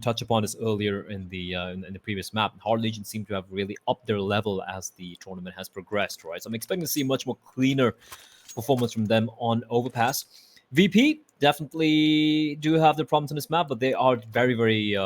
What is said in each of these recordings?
touch upon this earlier in the previous map. Hard Legion seem to have really upped their level as the tournament has progressed, right? So I'm expecting to see much more cleaner performance from them on Overpass. VP definitely do have their problems on this map, but they are very, very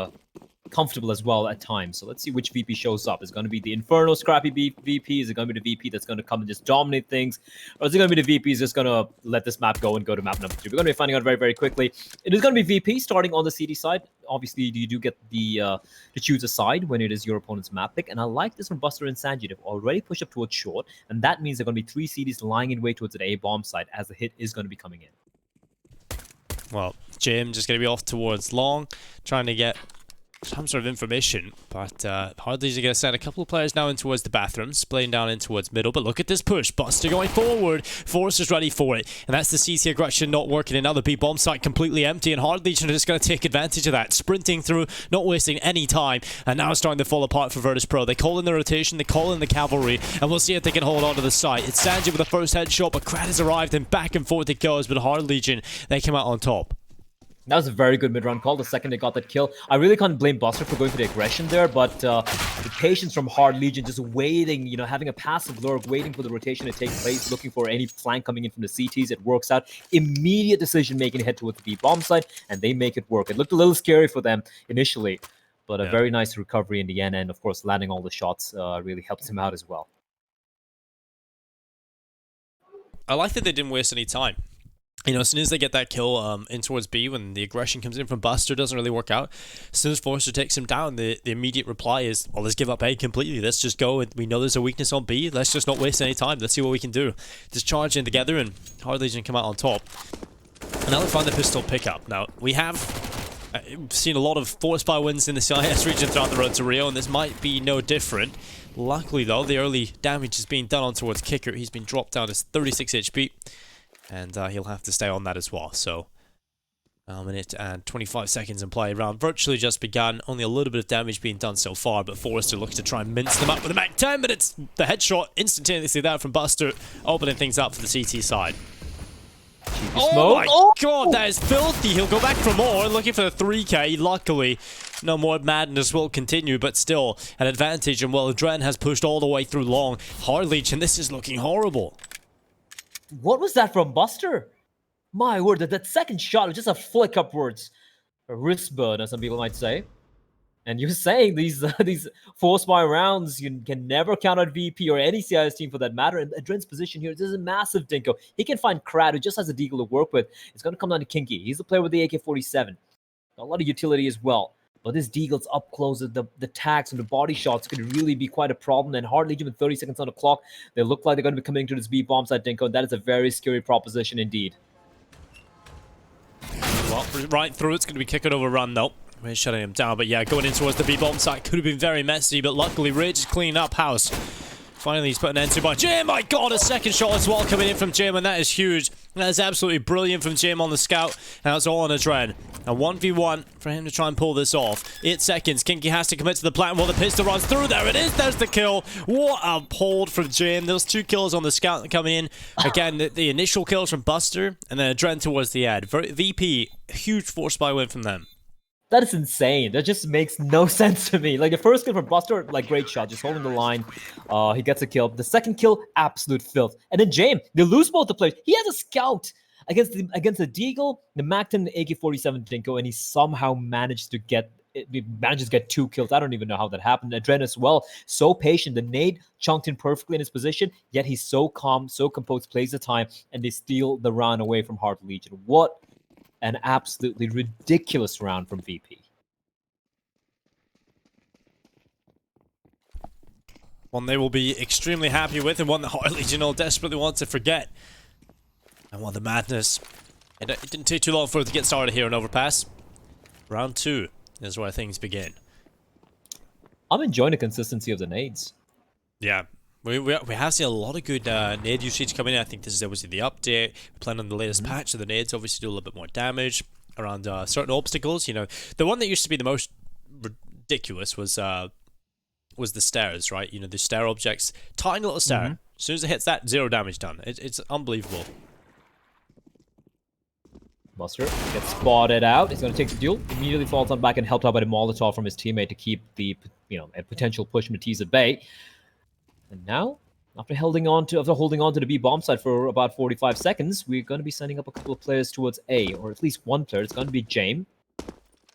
comfortable as well at times. So let's see which VP shows up. Is it going to be the Inferno scrappy VP? Is it going to be the VP that's going to come and just dominate things? Or is it going to be the VP who's just going to let this map go and go to map number 2? We're going to be finding out very, very quickly. It is going to be VP starting on the CD side. Obviously, you do get the to choose a side when it is your opponent's map pick. And I like this from Buster and Sanji. They've already pushed up towards short. And that means there are going to be 3 CDs lying in wait towards an A-bomb side as the hit is going to be coming in. Well, Jim just going to be off towards long, trying to get some sort of information, but Hard Legion are going to send a couple of players now in towards the bathroom, splitting down in towards middle, but look at this push. Buster going forward, Forrester's ready for it, and that's the CC aggression not working. Another B bomb site completely empty, and Hard Legion are just going to take advantage of that, sprinting through, not wasting any time, and now starting to fall apart for Virtus.pro. They call in the rotation, they call in the cavalry, and we'll see if they can hold on to the site. It's Sanji with the first headshot, but Krat has arrived, and back and forth it goes, but Hard Legion, they come out on top. That was a very good mid-round call the second they got that kill. I really can't blame Buster for going for the aggression there, but the patience from Hard Legion, just waiting, you know, having a passive lurk, waiting for the rotation to take place, looking for any flank coming in from the CTs. It works out. Immediate decision-making to head towards the B-bomb side, and they make it work. It looked a little scary for them initially, but a very nice recovery in the end, and of course, landing all the shots really helps him out as well. I like that they didn't waste any time. You know, as soon as they get that kill in towards B, when the aggression comes in from Buster, doesn't really work out. As soon as Forrester takes him down, the immediate reply is, well, let's give up A completely. Let's just go. We know there's a weakness on B. Let's just not waste any time. Let's see what we can do. Just charge in together, and Hard Legion come out on top. And now they find the pistol pickup. Now, we have seen a lot of force by wins in the CIS region throughout the road to Rio, and this might be no different. Luckily, though, the early damage is being done on towards Kicker. He's been dropped down to 36 HP. And he'll have to stay on that as well. So, a minute and 25 seconds in play. Round virtually just begun. Only a little bit of damage being done so far, but Forrester looks to try and mince them up with a Mac 10, but it's the headshot instantaneously there from Buster, opening things up for the CT side. Oh my god, that is filthy. He'll go back for more, looking for the 3k. Luckily, no more madness will continue, but still an advantage. And well, Dren has pushed all the way through long. Hard Legion, this is looking horrible. What was that from Buster? My word, that second shot was just a flick upwards. A wrist burn, as some people might say. And you're saying these force by rounds, you can never count out VP or any CIS team for that matter. And Dren's position here, this is a massive dinko. He can find Krat, who just has a deagle to work with. It's going to come down to Kinky. He's the player with the AK-47. A lot of utility as well. But this deagle's up close, the tags and the body shots could really be quite a problem. And Hard Legion with 30 seconds on the clock, they look like they're going to be coming to this B-bomb side, Dinko. And that is a very scary proposition indeed. Well, right through, it's going to be kick it over run, though. We're shutting him down, but yeah, going in towards the B-bomb site could have been very messy, but luckily Rage is cleaning up house. Finally, he's put an end to by Jim. My god, a second shot as well coming in from Jim, and that is huge. That is absolutely brilliant from Jim on the scout. Now it's all on a Dren. A 1v1 for him to try and pull this off. 8 seconds. Kinky has to commit to the plan while the pistol runs through. There it is. There's the kill. What a hold from Jim. Those 2 kills on the scout coming in. Again, the initial kills from Buster, and then a Dren towards the ad. VP, huge force by win from them. That is insane. That just makes no sense to me. Like, the first kill from Buster, like, great shot, just holding the line. He gets a kill. The second kill, absolute filth. And then James, they lose both the players. He has a scout against the Deagle, the Macton, the AK-47 Dinko, and he somehow managed to get 2 kills. I don't even know how that happened. Adren as well, so patient. The nade chunked in perfectly in his position, yet he's so calm, so composed, plays the time, and they steal the round away from Hard Legion. What an absolutely ridiculous round from VP. One they will be extremely happy with, and one that Hard Legion will desperately want to forget. And one the madness. It didn't take too long for it to get started here in Overpass. Round 2 is where things begin. I'm enjoying the consistency of the nades. Yeah. We have seen a lot of good nade usage coming in. I think this is obviously the update. We're playing on the latest patch, so the nades obviously do a little bit more damage around certain obstacles. You know, the one that used to be the most ridiculous was the stairs, right? You know, the stair objects, tiny little stair. As soon as it hits that, 0 damage done. It's unbelievable. Buster gets spotted out. He's going to take the duel. Immediately falls on back and helped out by the Molotov from his teammate to keep the, a potential push Matisse at bay. And now, after holding on to the B bomb site for about 45 seconds, we're going to be sending up a couple of players towards A, or at least one player. It's going to be James.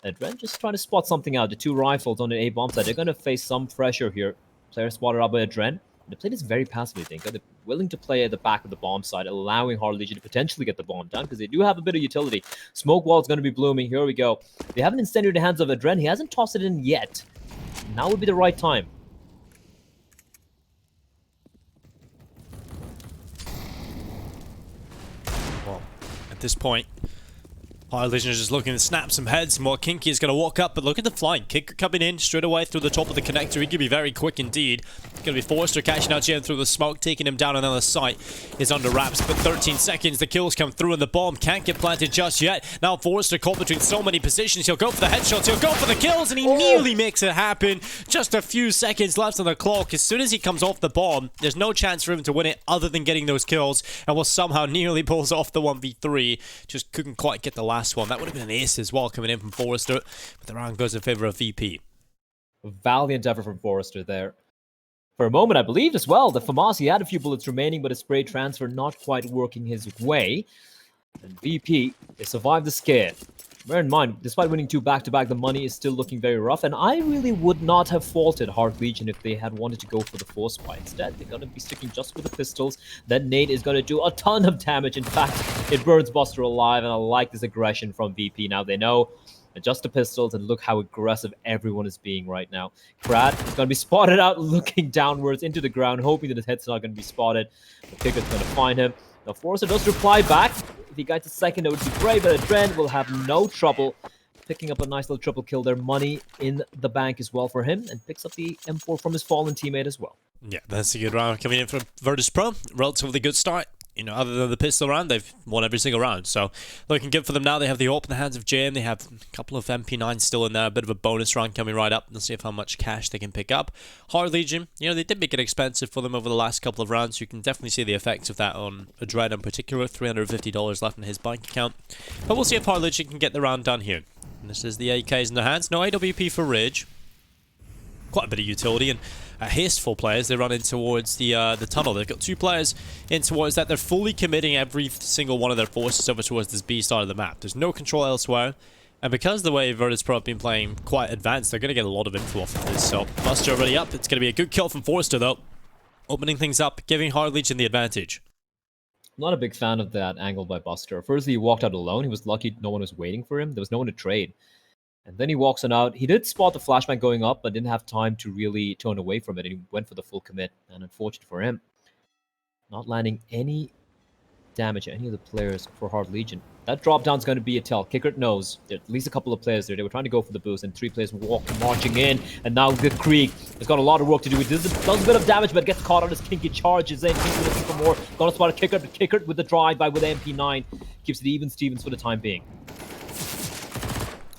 Adren just trying to spot something out. The two rifles on the A bomb site. They're going to face some pressure here. Player spotted out by Adren. They played this very passively, I think. They're willing to play at the back of the bomb side, allowing Hard Legion to potentially get the bomb down because they do have a bit of utility. Smoke wall is going to be blooming. Here we go. They have an incendiary in the hands of Adren. He hasn't tossed it in yet. Now would be the right time. Well, at this point, Hard Legion is just looking to snap some heads. More Kinky is going to walk up, but look at the flying. Kicker coming in straight away through the top of the connector. He could be very quick indeed. It's going to be Forrester catching out Jim through the smoke, taking him down. Another site is under wraps, but 13 seconds. The kills come through, and the bomb can't get planted just yet. Now Forrester caught between so many positions. He'll go for the headshots. He'll go for the kills, and he nearly makes it happen. Just a few seconds left on the clock. As soon as he comes off the bomb, there's no chance for him to win it other than getting those kills, and will somehow nearly pulls off the 1v3. Just couldn't quite get the last one. That would have been an ace as well coming in from Forrester, but the round goes in favor of VP. Valiant effort from Forrester there. For a moment, I believed as well that Famasi had a few bullets remaining, but his spray transfer not quite working his way. And VP, they survived the scare. Bear in mind, despite winning 2 back-to-back, the money is still looking very rough, and I really would not have faulted Hard Legion if they had wanted to go for the force buy. Instead, they're going to be sticking just with the pistols. That nade is going to do a ton of damage. In fact, it burns Buster alive, and I like this aggression from VP. Now they know, just the pistols, and look how aggressive everyone is being right now. Krad is going to be spotted out, looking downwards into the ground, hoping that his head's not going to be spotted. The Kicker's going to find him. Now Forrester does reply back. If he gets a second, it would be great, but Adren will have no trouble picking up a nice little triple kill there. Money in the bank as well for him, and picks up the M4 from his fallen teammate as well. Yeah, that's a good round coming in from Virtus.pro. Relatively good start. You know, other than the pistol round, they've won every single round. So, looking good for them now. They have the AWP in the hands of JM. They have a couple of MP9s still in there. A bit of a bonus round coming right up. Let's see how much cash they can pick up. Hard Legion, you know, they did make it expensive for them over the last couple of rounds. You can definitely see the effects of that on Adren in particular. $350 left in his bank account. But we'll see if Hard Legion can get the round done here. And this is the AKs in their hands. No AWP for Ridge. Quite a bit of utility, and hasteful players. They run in towards the tunnel. They've got 2 players in towards that. They're fully committing every single one of their forces over towards this B side of the map. There's no control elsewhere, and because the way Virtus.pro have been playing quite advanced, they're going to get a lot of info off of this. So Buster already up. It's going to be a good kill from Forrester though, opening things up, giving Hard Legion the advantage. I'm not a big fan of that angle by Buster. Firstly, he walked out alone. He was lucky no one was waiting for him. There was no one to trade. And then he walks on out. He did spot the flashbang going up, but didn't have time to really turn away from it. And he went for the full commit. And unfortunate for him, not landing any damage at any of the players for Hard Legion. That drop down is going to be a tell. Kicker knows. There are at least a couple of players there. They were trying to go for the boost, and 3 players marching in. And now the Krieg has got a lot of work to do. It does a bit of damage, but gets caught on as Kinky charges in. Kinky looking for more. Gonna spot a Kicker, but Kicker with the drive-by with MP9 keeps it even Stevens for the time being.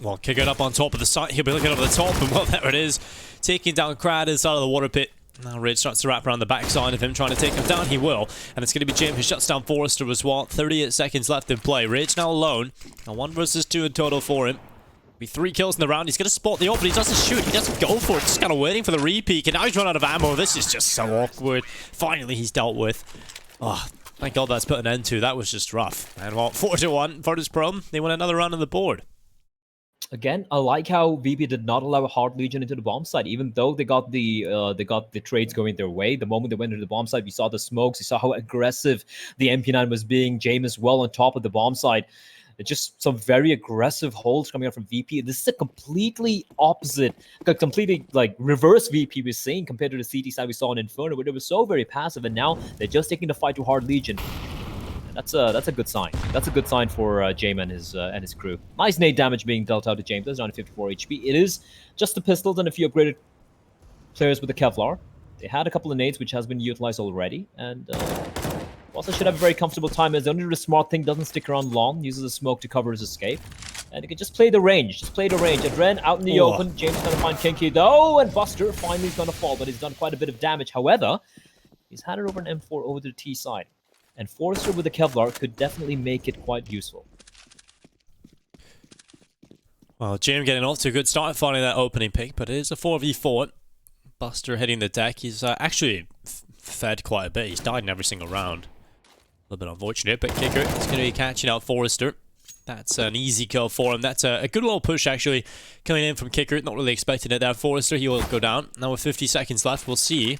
Well, kick it up on top of the site. He'll be looking over the top, and well, there it is. Taking down Krad inside of the water pit. Now Ridge starts to wrap around the backside of him, trying to take him down. He will. And it's going to be Jim who shuts down Forrester as well. 38 seconds left in play. Ridge now alone. Now 1 versus 2 in total for him. Be 3 kills in the round. He's going to spot the AWP, but he doesn't shoot. He doesn't go for it. Just kind of waiting for the repeat. And now he's run out of ammo. This is just so awkward. Finally, he's dealt with. Oh, thank God that's put an end to. That was just rough. And well, 4-1. Virtus.pro, they win another round on the board. Again, I like how VP did not allow a Hard Legion into the bomb site, even though they got the trades going their way. The moment they went into the bomb site, we saw the smokes, we saw how aggressive the MP9 was being. James as well on top of the bomb site. It's just some very aggressive holds coming out from VP. This is a completely opposite, completely like reverse VP we're seeing compared to the CT side we saw in Inferno, where they were so very passive, and now they're just taking the fight to Hard Legion. That's a good sign. That's a good sign for James and his crew. Nice nade damage being dealt out to James. That's down to 54 HP. It is just the pistols and a few upgraded players with the Kevlar. They had a couple of nades which has been utilized already, and also should have a very comfortable time as the only smart thing doesn't stick around long. Uses the smoke to cover his escape, and he can just play the range. Just play the range. Adren out in the open. James is gonna find Kinky though, and Buster finally is gonna fall, but he's done quite a bit of damage. However, he's had it over an M4 over to the T side. And Forrester with the Kevlar could definitely make it quite useful. Well, Jim getting off to a good start finding that opening pick, but it is a 4v4. Buster hitting the deck. He's actually fed quite a bit. He's died in every single round. A little bit unfortunate, but Kicker is going to be catching out Forrester. That's an easy kill for him. That's a good little push, actually, coming in from Kicker. Not really expecting it there. Forrester, he will go down. Now with 50 seconds left, we'll see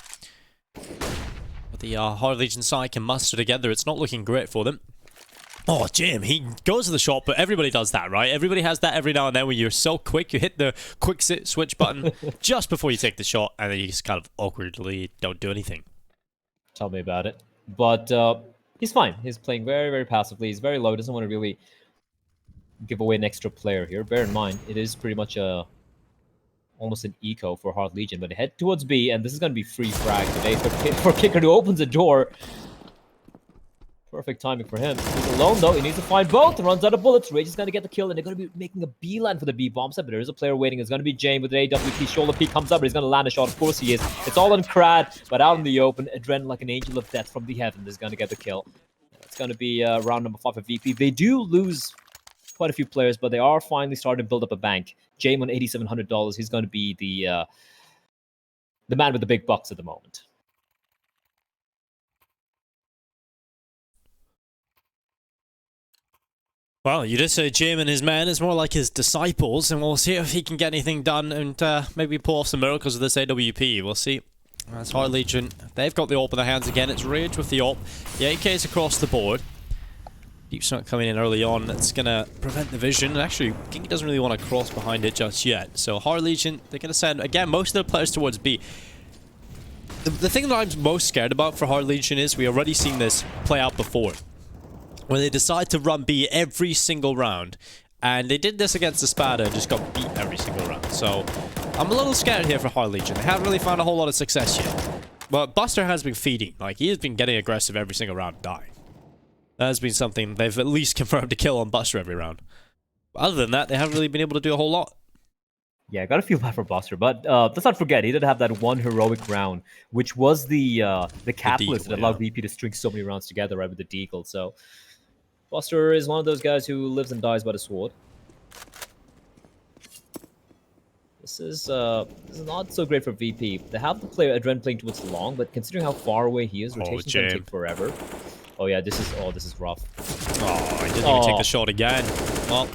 what the Hard Legion side can muster together. It's not looking great for them. Oh, Jim, he goes to the shot, but everybody does that, right? Everybody has that every now and then where you're so quick, you hit the quick switch button just before you take the shot, and then you just kind of awkwardly don't do anything. Tell me about it. But he's fine. He's playing very, very passively. He's very low. Doesn't want to really give away an extra player here. Bear in mind, it is pretty much almost an eco for Hard Legion. But they head towards B, and this is going to be free frag today for Kicker, who opens the door. Perfect timing for him. He's alone, though. He needs to find both. Runs out of bullets. Rage is going to get the kill, and they're going to be making a beeline for the B bomb set, but there is a player waiting. It's going to be Jane with an AWP. Shoulder peek comes up, but he's going to land a shot. Of course he is. It's all on Crad, but out in the open, Adren, like an angel of death from the heaven, is going to get the kill. It's going to be round number 5 for VP. They do lose quite a few players, but they are finally starting to build up a bank. Jane on $8,700. He's going to be the man with the big bucks at the moment. Well, you did say Jim and his men is more like his disciples, and we'll see if he can get anything done and maybe pull off some miracles with this AWP. We'll see. That's Hard Legion. They've got the AWP in their hands again. It's Rage with the AWP. The AK's across the board. Deep Smoke coming in early on. That's going to prevent the vision. And actually, Kinky doesn't really want to cross behind it just yet. So Hard Legion, they're going to send, again, most of their players towards B. The thing that I'm most scared about for Hard Legion is we already seen this play out before, when they decide to run B every single round. And they did this against the Spada and just got beat every single round. So I'm a little scared here for Hard Legion. They haven't really found a whole lot of success yet. But Buster has been feeding. Like, he has been getting aggressive every single round and dying. That has been something they've at least confirmed to kill on Buster every round. But other than that, they haven't really been able to do a whole lot. Yeah, I got to feel bad for Buster, but let's not forget, he did have that one heroic round, which was the catalyst that allowed VP to string so many rounds together, right, with the Deagle. So Buster is one of those guys who lives and dies by the sword. This is not so great for VP. They have the player Adren playing towards the long, but considering how far away he is, rotation's gonna take forever. Oh yeah, this is rough. Oh, he didn't even take the shot again. Well,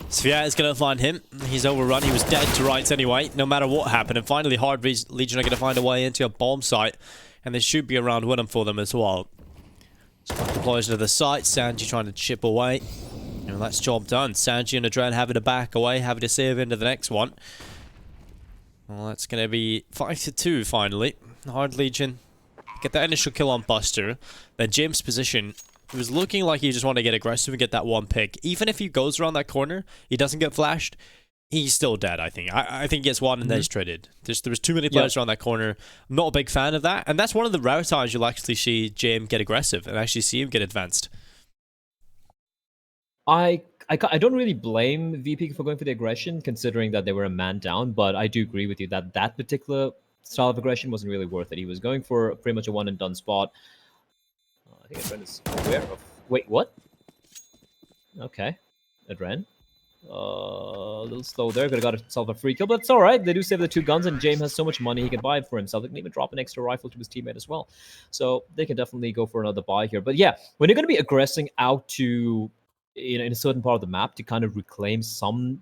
Sphere is going to find him. He's overrun. He was dead to rights anyway, no matter what happened. And finally, Hard Legion are going to find a way into a bomb site. And there should be a round winner for them as well. Spike deploys into the site. Sanji trying to chip away. And that's job done. Sanji and Adren having to back away, having to save into the next one. Well, that's going to be 5-2 finally. Hard Legion get that initial kill on Buster. Then James' position, it was looking like he just wanted to get aggressive and get that one pick. Even if he goes around that corner, he doesn't get flashed, he's still dead, I think. I think he gets one and then he's traded. There was too many players around that corner. I'm not a big fan of that. And that's one of the rare times you'll actually see James get aggressive and actually see him get advanced. I don't really blame VP for going for the aggression, considering that they were a man down, but I do agree with you that that particular style of aggression wasn't really worth it. He was going for pretty much a one-and-done spot. I think Adren is aware of... Wait, what? Okay. Adren. A little slow there. Could have got himself a free kill, but it's alright. They do save the 2 guns, and James has so much money he can buy it for himself. He can even drop an extra rifle to his teammate as well. So they can definitely go for another buy here. But yeah, when you're going to be aggressing out to... in a certain part of the map to kind of reclaim some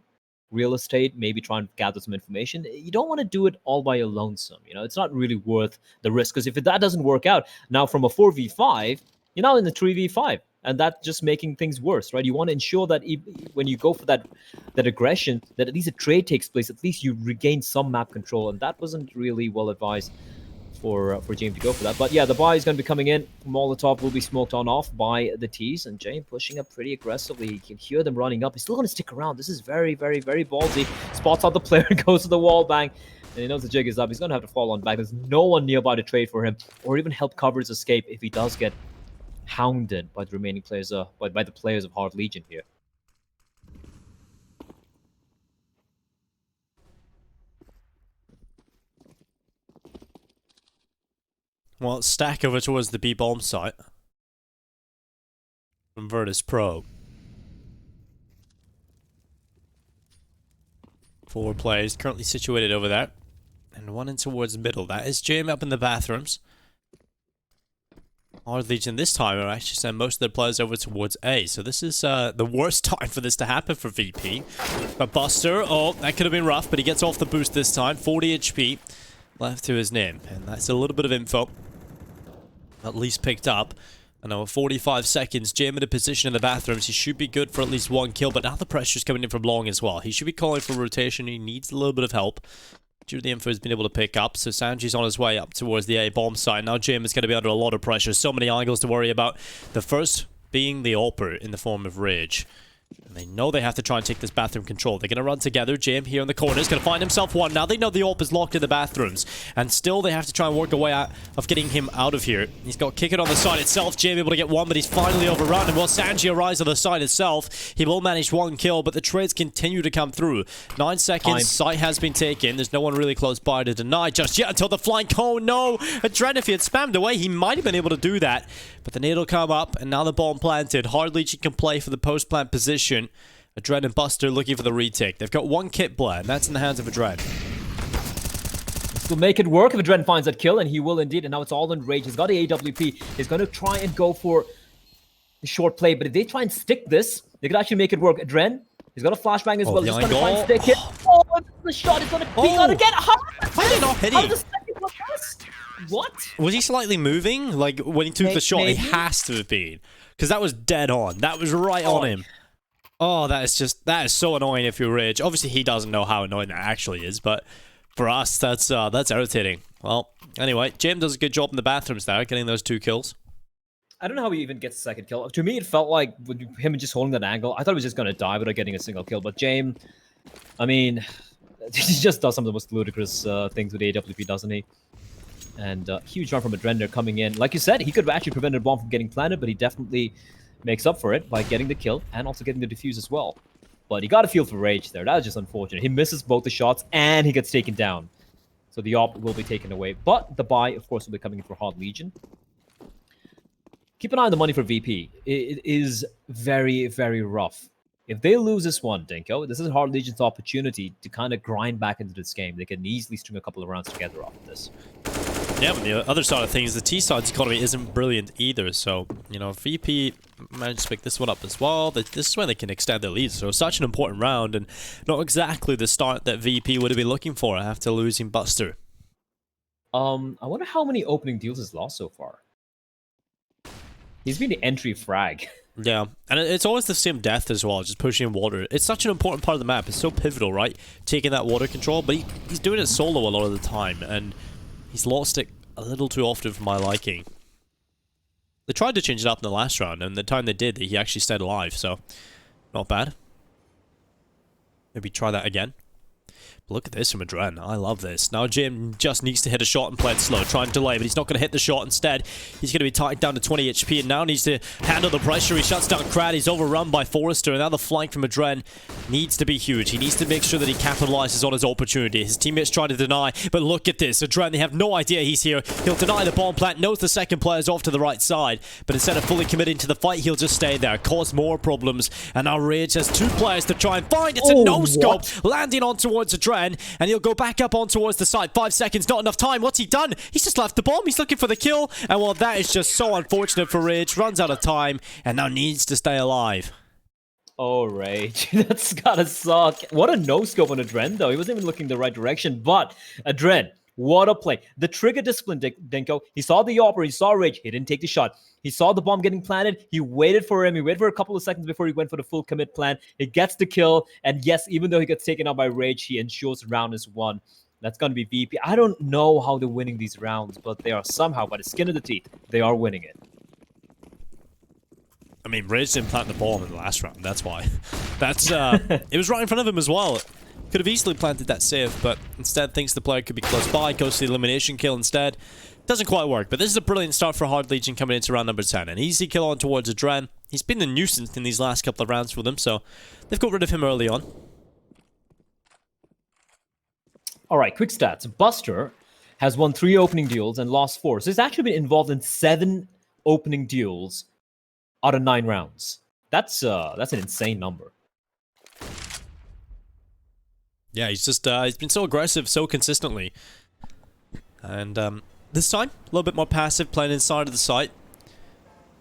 real estate, maybe try and gather some information, you don't want to do it all by your lonesome. You know, it's not really worth the risk, because if that doesn't work out, now from a 4v5, you're now in the 3v5, and that's just making things worse, right? You want to ensure that when you go for that aggression, that at least a trade takes place, at least you regain some map control, and that wasn't really well advised for James to go for that. But yeah, the buy is going to be coming in. Molotov will be smoked on off by the T's, and James pushing up pretty aggressively. You can hear them running up. He's still going to stick around. This is very, very, very ballsy. Spots out the player, goes to the wall bang, and he knows the jig is up. He's going to have to fall on back. There's no one nearby to trade for him or even help cover his escape if he does get hounded by the remaining players, by the players of Hard Legion here. Well, stack over towards the B-bomb site from Virtus.pro. 4 players currently situated over there. And one in towards middle. That is Jim up in the bathrooms. Hard Legion this time are actually send most of their players over towards A. So this is the worst time for this to happen for VP. But Buster, oh, that could have been rough, but he gets off the boost this time. 40 HP left to his name. And that's a little bit of info. At least picked up. And now 45 seconds, Jim in a position in the bathrooms. He should be good for at least 1 kill, but now the pressure's coming in from long as well. He should be calling for rotation. He needs a little bit of help due to the info he's been able to pick up. So Sanji's on his way up towards the A bomb site. Now Jim is going to be under a lot of pressure. So many angles to worry about. The first being the AWPer in the form of Rage. And they know they have to try and take this bathroom control. They're going to run together. Jim here in the corner is going to find himself one. Now they know the AWP is locked in the bathrooms. And still they have to try and work a way out of getting him out of here. He's got kick it on the side itself. Jim able to get one, but he's finally overrun. And while Sanji arrives on the side itself, he will manage 1 kill, but the trades continue to come through. 9 seconds. Site has been taken. There's no one really close by to deny just yet until the flying cone. No! Adren, if he had spammed away, he might have been able to do that. But the nade will come up, and now the bomb planted. Hard Legion can play for the post-plant position. Adren and Buster looking for the retake. They've got 1 kit blend, and that's in the hands of Adren. This will make it work if Adren finds that kill, and he will indeed. And now it's all in Rage. He's got the AWP. He's going to try and go for the short play, but if they try and stick this, they could actually make it work. Adren, he's got a flashbang as well. He's going to try and stick it. Oh, the shot is going to be on again. How did not hit him? What? Was he slightly moving? Like, when he took the shot, he has to have been. Because that was dead on. That was right on him. Oh, that is so annoying if you're Rage. Obviously, he doesn't know how annoying that actually is, but for us, that's irritating. Well, anyway, Jim does a good job in the bathrooms there, getting those 2 kills. I don't know how he even gets a second kill. To me, it felt like with him just holding that angle, I thought he was just going to die without getting a single kill. But James, I mean, he just does some of the most ludicrous things with AWP, doesn't he? And huge run from Adren coming in. Like you said, he could have actually prevented a bomb from getting planted, but he definitely makes up for it by getting the kill and also getting the defuse as well. But he got a feel for Rage there. That was just unfortunate. He misses both the shots and he gets taken down. So the AWP will be taken away. But the buy, of course, will be coming in for Hard Legion. Keep an eye on the money for VP. It is very, very rough. If they lose this one, Dinko, this is Hard Legion's opportunity to kind of grind back into this game. They can easily string a couple of rounds together off of this. Yeah, but the other side of things, the T-side's economy isn't brilliant either, so, you know, VP managed to pick this one up as well. This is where they can extend their lead, so such an important round, and not exactly the start that VP would have been looking for after losing Buster. I wonder how many opening deals he's lost so far. He's been the entry frag. Yeah, and it's always the same death as well, just pushing water. It's such an important part of the map. It's so pivotal, right? Taking that water control, but he's doing it solo a lot of the time, and he's lost it a little too often for my liking. They tried to change it up in the last round, and the time they did, he actually stayed alive, so not bad. Maybe try that again. But look at this from Adren. I love this. Now Jim just needs to hit a shot and play it slow. Try and delay, but he's not going to hit the shot. Instead, he's going to be tied down to 20 HP and now needs to handle the pressure. He shuts down Krad. He's overrun by Forrester. And now the flank from Adren needs to be huge. He needs to make sure that he capitalizes on his opportunity. His teammates try to deny, but look at this. Adren, they have no idea he's here. He'll deny the bomb plant, knows the second player's off to the right side, but instead of fully committing to the fight, he'll just stay there, cause more problems. And now Rage has 2 players to try and find. It's a no-scope, landing on towards Adren, and he'll go back up on towards the side. 5 seconds, not enough time. What's he done? He's just left the bomb. He's looking for the kill. And well, that is just so unfortunate for Rage. Runs out of time and now needs to stay alive. Oh, Rage. That's gotta suck. What a no-scope on Adren, though. He wasn't even looking the right direction. But Adren, what a play. The trigger discipline, Dinko. He saw the AWPer. He saw Rage. He didn't take the shot. He saw the bomb getting planted. He waited for him. He waited for a couple of seconds before he went for the full commit plan. He gets the kill. And yes, even though he gets taken out by Rage, he ensures round is won. That's going to be VP. I don't know how they're winning these rounds, but they are somehow, by the skin of the teeth, they are winning it. I mean, Rage didn't plant the bomb in the last round. That's why. That's it was right in front of him as well. Could have easily planted that save, but instead thinks the player could be close by, goes to the elimination kill instead. Doesn't quite work, but this is a brilliant start for Hard Legion coming into round number 10. An easy kill on towards Adren. He's been the nuisance in these last couple of rounds for them, so they've got rid of him early on. All right, quick stats. Buster has won 3 opening duels and lost 4. So he's actually been involved in 7 opening duels out of 9 rounds. That's an insane number. Yeah, he's just he's been so aggressive so consistently. And this time, a little bit more passive, playing inside of the site.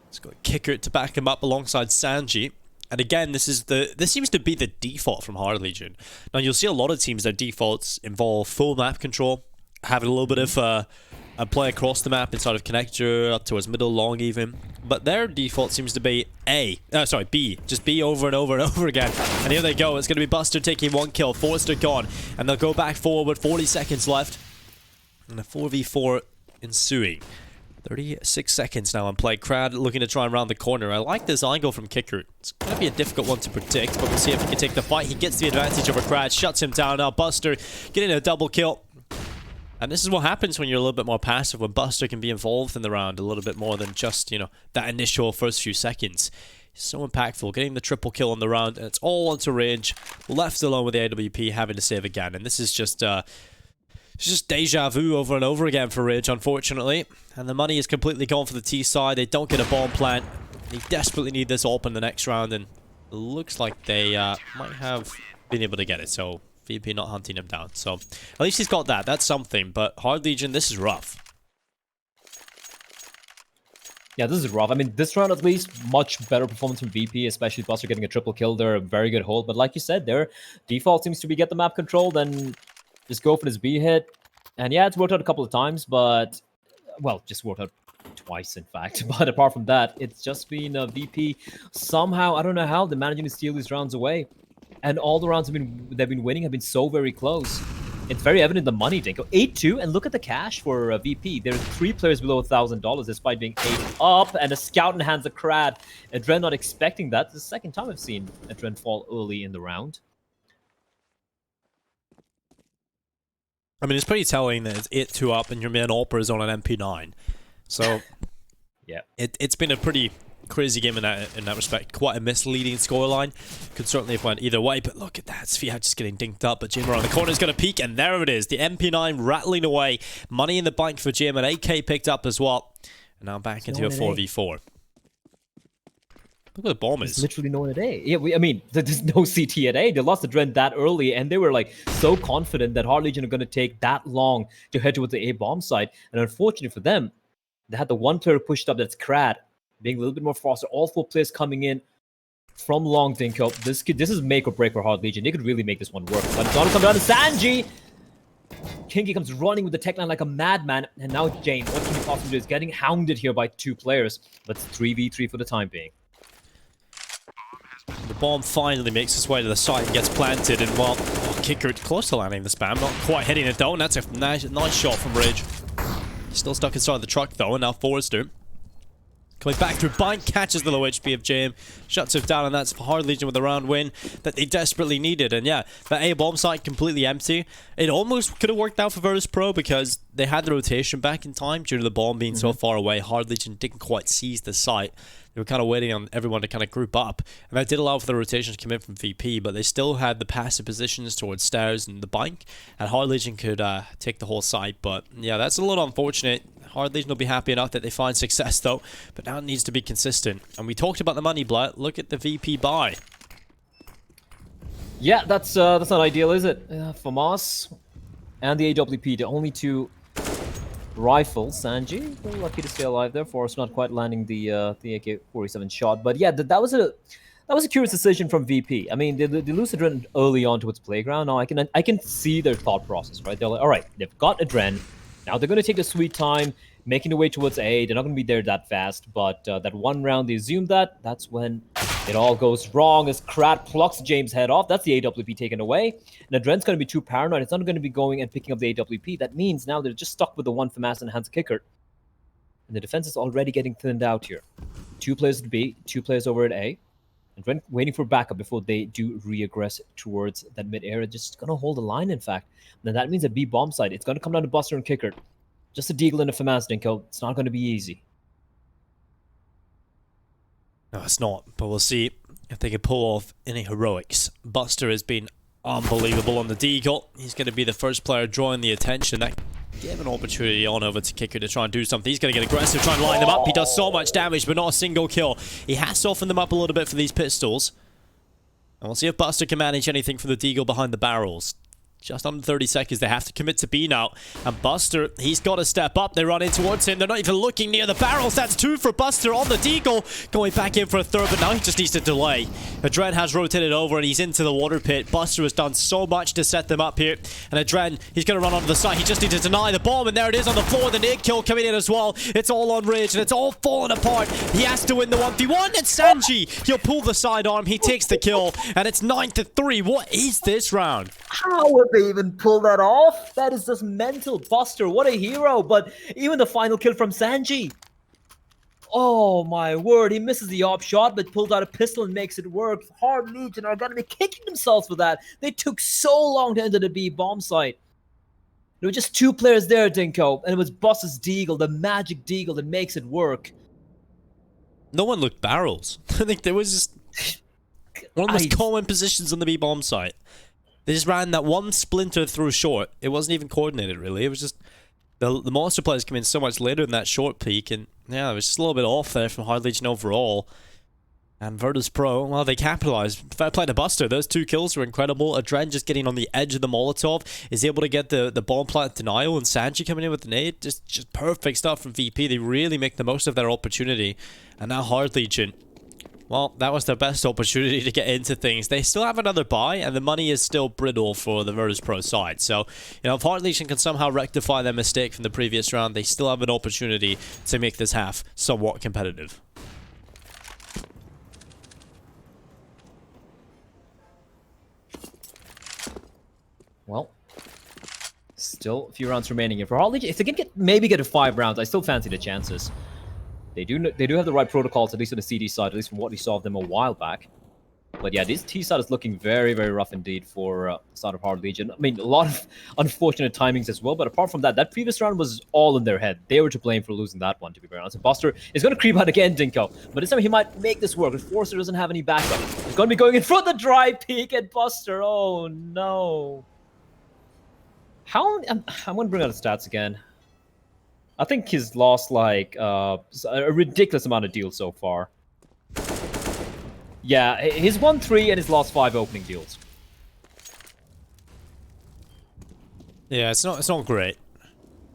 He's got a kicker to back him up alongside Sanji. And again, this seems to be the default from Hard Legion. Now, you'll see a lot of teams, their defaults involve full map control, having a little bit of a play across the map inside of connector, up towards middle, long even. But their default seems to be B. Just B over and over and over again. And here they go. It's going to be Buster taking 1 kill, Forrester gone. And they'll go back forward with 40 seconds left. And a 4v4 ensuing. 36 seconds now on play. Crad looking to try and round the corner. I like this angle from Kicker. It's going to be a difficult one to predict, but we'll see if he can take the fight. He gets the advantage over Crad, shuts him down. Now Buster getting a double kill. And this is what happens when you're a little bit more passive, when Buster can be involved in the round a little bit more than just, you know, that initial first few seconds. He's so impactful, getting the triple kill on the round, and it's all onto Rage, left alone with the AWP, having to save again. And this is just... it's just deja vu over and over again for Ridge, unfortunately. And the money is completely gone for the T side. They don't get a bomb plant. They desperately need this AWP in the next round, and it looks like they might have been able to get it. So VP not hunting him down. So at least he's got that. That's something. But Hard Legion, this is rough. Yeah, this is rough. I mean, this round at least, much better performance from VP, especially Buster getting a triple kill there. A very good hold. But like you said, their default seems to be get the map controlled and just go for this B hit. And yeah, it's worked out a couple of times, but... well, just worked out twice, in fact. But apart from that, it's just been a VP. Somehow, I don't know how, they're managing to steal these rounds away. And all the rounds they've been winning have been so very close. It's very evident the money didn't go. 8-2, and look at the cash for VP. There are 3 players below $1,000 despite being 8 up, and a scout in hands of Crad. Adren not expecting that. It's the second time I've seen Adren fall early in the round. I mean, it's pretty telling that it's 8-2 up and your main AWPer is on an MP9. So, yeah, it's been a pretty crazy game in that respect. Quite a misleading scoreline. Could certainly have went either way, but look at that. Sviat just getting dinked up, but Jim around the corner is going to peek, and there it is. The MP9 rattling away. Money in the bank for Jim, and AK picked up as well. And now back into a 4v4. Look where the bomb is. There's literally no one at A. Yeah, I mean, there's no CT at A. They lost the Dren that early, and they were like so confident that Hard Legion are going to take that long to head towards the A bomb site. And unfortunately for them, they had the one player pushed up, that's Crad, being a little bit more faster. All 4 players coming in from long Dinko. This is make or break for Hard Legion. They could really make this one work. But Donald comes down to Sanji. Kingy comes running with the tech line like a madman. And now James, what can he possibly do? Is getting hounded here by 2 players. But it's 3v3 for the time being. The bomb finally makes its way to the site and gets planted, and well, Kicker close to landing the spam, not quite hitting it though, and that's a nice shot from Ridge. Still stuck inside the truck though, and now Forrester coming back through bind, catches the low HP of JM, shuts him down, and that's Hard Legion with the round win that they desperately needed. And yeah, that A bomb site completely empty. It almost could have worked out for Virtus.pro because they had the rotation back in time due to the bomb being so far away. Hard Legion didn't quite seize the site. They were kind of waiting on everyone to kind of group up, and that did allow for the rotations to come in from VP, but they still had the passive positions towards stairs and the bank, and Hard Legion could take the whole site. But yeah, that's a little unfortunate. Hard Legion will be happy enough that they find success though, but now it needs to be consistent. And we talked about the money, Blatt. Look at the VP buy. Yeah, that's not ideal, is it? FAMAS and the AWP, the only 2 rifles. Sanji, very lucky to stay alive there. Forrest not quite landing the AK-47 shot, but yeah, that was a curious decision from VP. I mean, they lose Adren early on to its playground. Now I can see their thought process, right? They're like, all right, they've got Adren. Now they're going to take the sweet time, making their way towards A. They're not going to be there that fast, but that one round they assumed that's when it all goes wrong as Krat plucks James' head off. That's the AWP taken away. And Adren's going to be too paranoid. It's not going to be going and picking up the AWP. That means now they're just stuck with the one FAMAS and Hans Kicker. And the defense is already getting thinned out here. 2 players at B, 2 players over at A. And Adren waiting for backup before they do re-aggress towards that mid-area. Just going to hold the line, in fact. And that means a B bomb site. It's going to come down to Buster and Kicker. Just a deagle and a FAMAS, Dinko. It's not going to be easy. No, it's not, but we'll see if they can pull off any heroics. Buster has been unbelievable on the deagle. He's going to be the first player drawing the attention. That gave an opportunity on over to Kicker to try and do something. He's going to get aggressive, try and line them up. He does so much damage, but not a single kill. He has softened them up a little bit for these pistols. And we'll see if Buster can manage anything from the deagle behind the barrels. Just under 30 seconds. They have to commit to B now. And Buster, he's got to step up. They run in towards him. They're not even looking near the barrels. That's 2 for Buster on the deagle. Going back in for a third, but now he just needs to delay. Adren has rotated over and he's into the water pit. Buster has done so much to set them up here. And Adren, he's going to run onto the side. He just needs to deny the bomb. And there it is on the floor. The nade kill coming in as well. It's all on Ridge and it's all falling apart. He has to win the 1v1. And Sanji, he'll pull the sidearm. He takes the kill. And it's 9-3. What is this round? How would they even pull that off? That is just mental. Buster, what a hero. But even the final kill from Sanji. Oh my word, he misses the op shot, but pulls out a pistol and makes it work. Hard Legion are going to be kicking themselves for that. They took so long to enter the B bomb site. There were just 2 players there, Dinko, and it was Buster's deagle, the magic deagle that makes it work. No one looked barrels. I think there was just one of the most common positions on the B bomb site. They just ran that one splinter through short. It wasn't even coordinated, really. It was just the monster players came in so much later in that short peak, and yeah, it was just a little bit off there from Hard Legion overall. And Virtus.pro, well, they capitalized. Fair play to Buster. Those 2 kills were incredible. Adren just getting on the edge of the Molotov is able to get the bomb plant denial, and Sanji coming in with the nade. Just perfect stuff from VP. They really make the most of their opportunity. And now Hard Legion, well, that was their best opportunity to get into things. They still have another buy, and the money is still brittle for the Virtus.pro side. So, you know, if Hard Legion can somehow rectify their mistake from the previous round, they still have an opportunity to make this half somewhat competitive. Well, still a few rounds remaining. And for Hard Legion, if they can maybe get to 5 rounds, I still fancy the chances. They do have the right protocols, at least on the CD side, at least from what we saw of them a while back. But yeah, this T side is looking very, very rough indeed for the side of Hard Legion. I mean, a lot of unfortunate timings as well, but apart from that, that previous round was all in their head. They were to blame for losing that one, to be very honest. And Buster is going to creep out again, Dinko. But this time he might make this work. Forcer doesn't have any backup. He's going to be going in for the dry peek at Buster. Oh, no. I'm going to bring out the stats again. I think he's lost like a ridiculous amount of deals so far. Yeah, he's won 3 and he's lost 5 opening deals. Yeah, it's not great.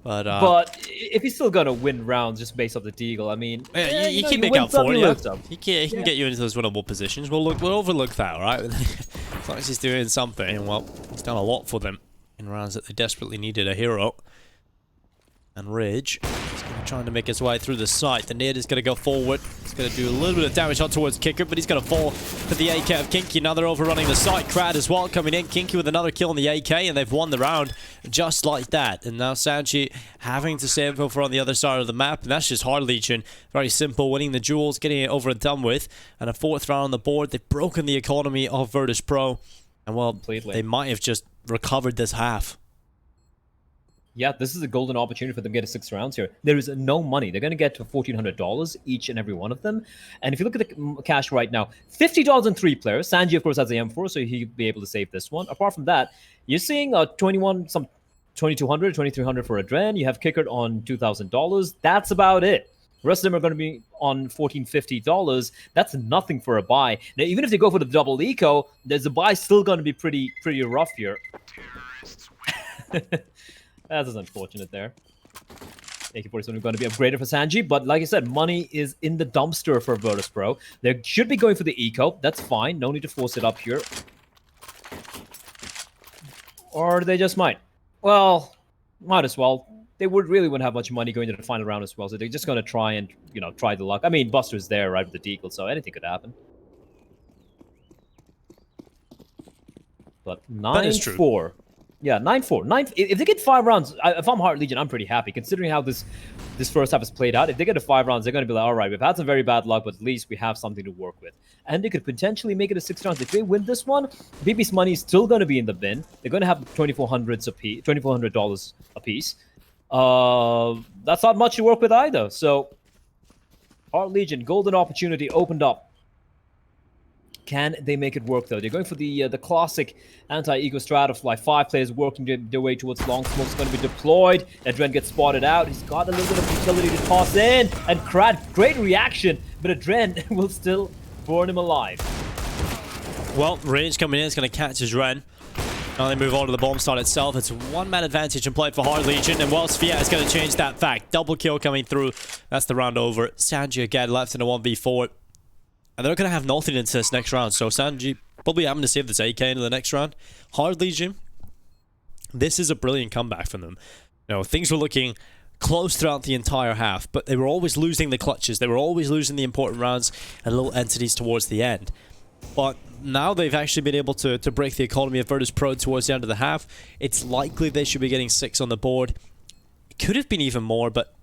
But if he's still gonna win rounds just based off the deagle, I mean, yeah, you can make up for it. Yeah. He can get you into those winnable positions. We'll overlook that, right? As long as he's doing something, well, he's done a lot for them in rounds that they desperately needed a hero. And Ridge is going to try to make his way through the site. The nade is going to go forward. He's going to do a little bit of damage out towards Kicker, but he's going to fall for the AK of Kinky. Now they're overrunning the site. Crad as well coming in. Kinky with another kill on the AK, and they've won the round just like that. And now Sanji having to save over on the other side of the map, and that's just Hard Legion. Very simple, winning the duels, getting it over and done with. And a 4th round on the board. They've broken the economy of Virtus.pro. And well, completely. They might have just recovered this half. Yeah, this is a golden opportunity for them to get to 6 rounds here. There is no money. They're going to get to $1,400 each and every one of them. And if you look at the cash right now, $50 on 3 players. Sanji, of course, has the M4, so he'll be able to save this one. Apart from that, you're seeing $2,200, $2,300 for Adren. You have Kicker on $2,000. That's about it. The rest of them are going to be on $1,450. That's nothing for a buy. Now, even if they go for the double eco, there's a buy still going to be pretty rough here. That's just unfortunate there. AK-47 is going to be upgraded for Sanji, but like I said, money is in the dumpster for Virtus.pro. They should be going for the eco. That's fine. No need to force it up here. Or they just might. Well, might as well. They wouldn't have much money going to the final round as well, so they're just going to try and, try the luck. I mean, Buster's there, right, with the deagle, so anything could happen. But 9-4. Yeah, 9-4. If they get 5 rounds, if I'm Hard Legion, I'm pretty happy, considering how this first half has played out. If they get to 5 rounds, they're going to be like, all right, we've had some very bad luck, but at least we have something to work with. And they could potentially make it to 6 rounds. If they win this one, BB's money is still going to be in the bin. They're going to have $2,400 a piece. That's not much to work with either. So, Hard Legion, golden opportunity opened up. Can they make it work, though? They're going for the classic anti-ego strat of like 5 players working their way towards long smoke. Is going to be deployed. Adren gets spotted out. He's got a little bit of utility to toss in. And Crad, great reaction, but Adren will still burn him alive. Well, Rage coming in is going to catch Adren. Now they move on to the bomb start itself. It's one-man advantage in play for Hard Legion, and whilst Fiat is going to change that fact. Double kill coming through. That's the round over. Sanji again left in a 1v4. And they're going to have nothing into this next round, so Sanji probably having to save this AK into the next round. Hard Legion, this is a brilliant comeback from them. You know, things were looking close throughout the entire half, but they were always losing the clutches. They were always losing the important rounds and little entities towards the end. But now they've actually been able to break the economy of Virtus.pro towards the end of the half. It's likely they should be getting 6 on the board. It could have been even more, but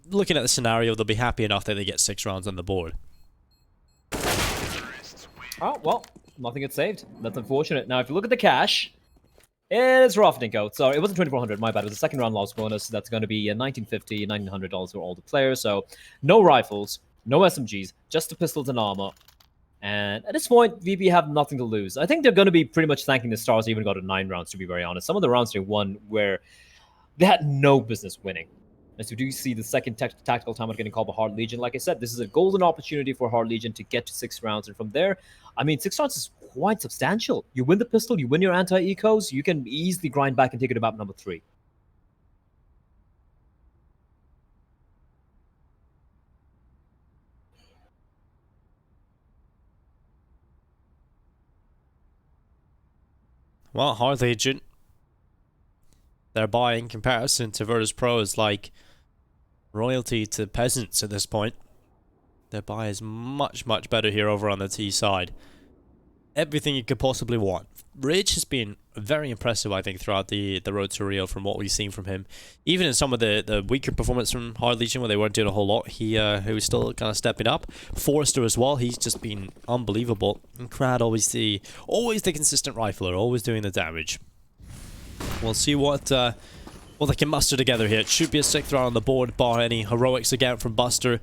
looking at the scenario, they'll be happy enough that they get 6 rounds on the board. Oh, well, nothing gets saved. That's unfortunate. Now, if you look at the cash, it's rough, Dinko. So it wasn't 2,400, my bad. It was a second round loss bonus. That's going to be $1,950, $1,900 for all the players. So no rifles, no SMGs, just the pistols and armor. And at this point, VP have nothing to lose. I think they're going to be pretty much thanking the stars they even got to 9 rounds, to be very honest. Some of the rounds they won where they had no business winning. As we do see the second tactical timeout getting called by Hard Legion. Like I said, this is a golden opportunity for Hard Legion to get to 6 rounds. And from there, I mean, 6 rounds is quite substantial. You win the pistol, you win your anti-ecos, you can easily grind back and take it to map number 3. Well, Hard Legion, their buy in comparison to Virtus.pro is like royalty to peasants at this point. Their buy is much, much better here over on the T side. Everything you could possibly want. Rage has been very impressive, I think, throughout the road to Rio from what we've seen from him. Even in some of the weaker performance from Hard Legion where they weren't doing a whole lot, he was still kind of stepping up. Forrester as well, he's just been unbelievable. And Crad always the consistent rifler, always doing the damage. We'll see what they can muster together here. It should be a 6th round on the board, bar any heroics again from Buster.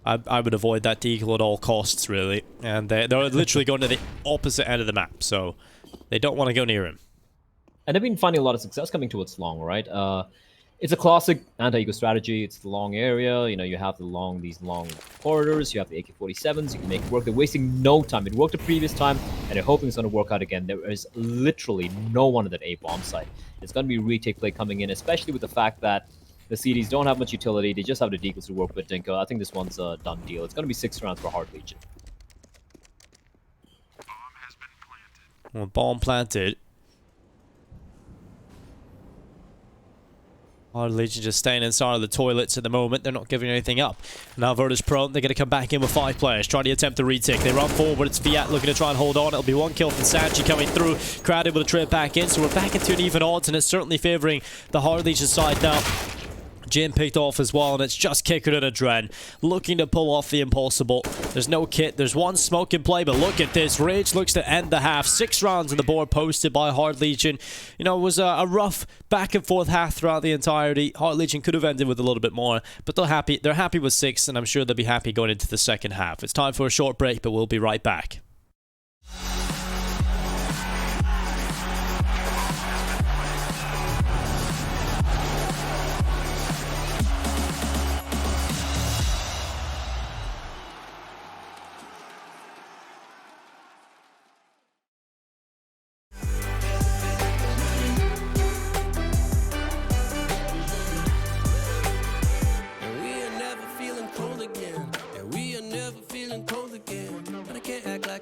I would avoid that deagle at all costs, really. And they're literally going to the opposite end of the map, so they don't want to go near him. And they've been finding a lot of success coming towards long, right? It's a classic anti-ego strategy. It's the long area. You know, you have these long corridors. You have the AK-47s. You can make it work. They're wasting no time. It worked the previous time, and they're hoping it's going to work out again. There is literally no one at that A bomb site. It's going to be a retake play coming in, especially with the fact that the CDs don't have much utility. They just have the deagles to work with Dinko. I think this one's a done deal. It's going to be 6 rounds for Hard Legion. Well, bomb planted. Hard Legion just staying inside of the toilets at the moment. They're not giving anything up. Now Virtus.pro, they're going to come back in with 5 players, trying to attempt the retake. They run forward. It's Fiat looking to try and hold on. It'll be 1 kill from Sanji coming through. Crowd able to trip back in, so we're back into an even odds, and it's certainly favoring the Hard Legion side now. Jim picked off as well, and it's just Kicker and Adren looking to pull off the impossible. There's no kit. There's 1 smoke in play, but look at this. Rage looks to end the half. 6 rounds on the board posted by Hard Legion. You know, it was a rough back and forth half throughout the entirety. Hard Legion could have ended with a little bit more, but they're happy with 6, and I'm sure they'll be happy going into the second half. It's time for a short break, but we'll be right back.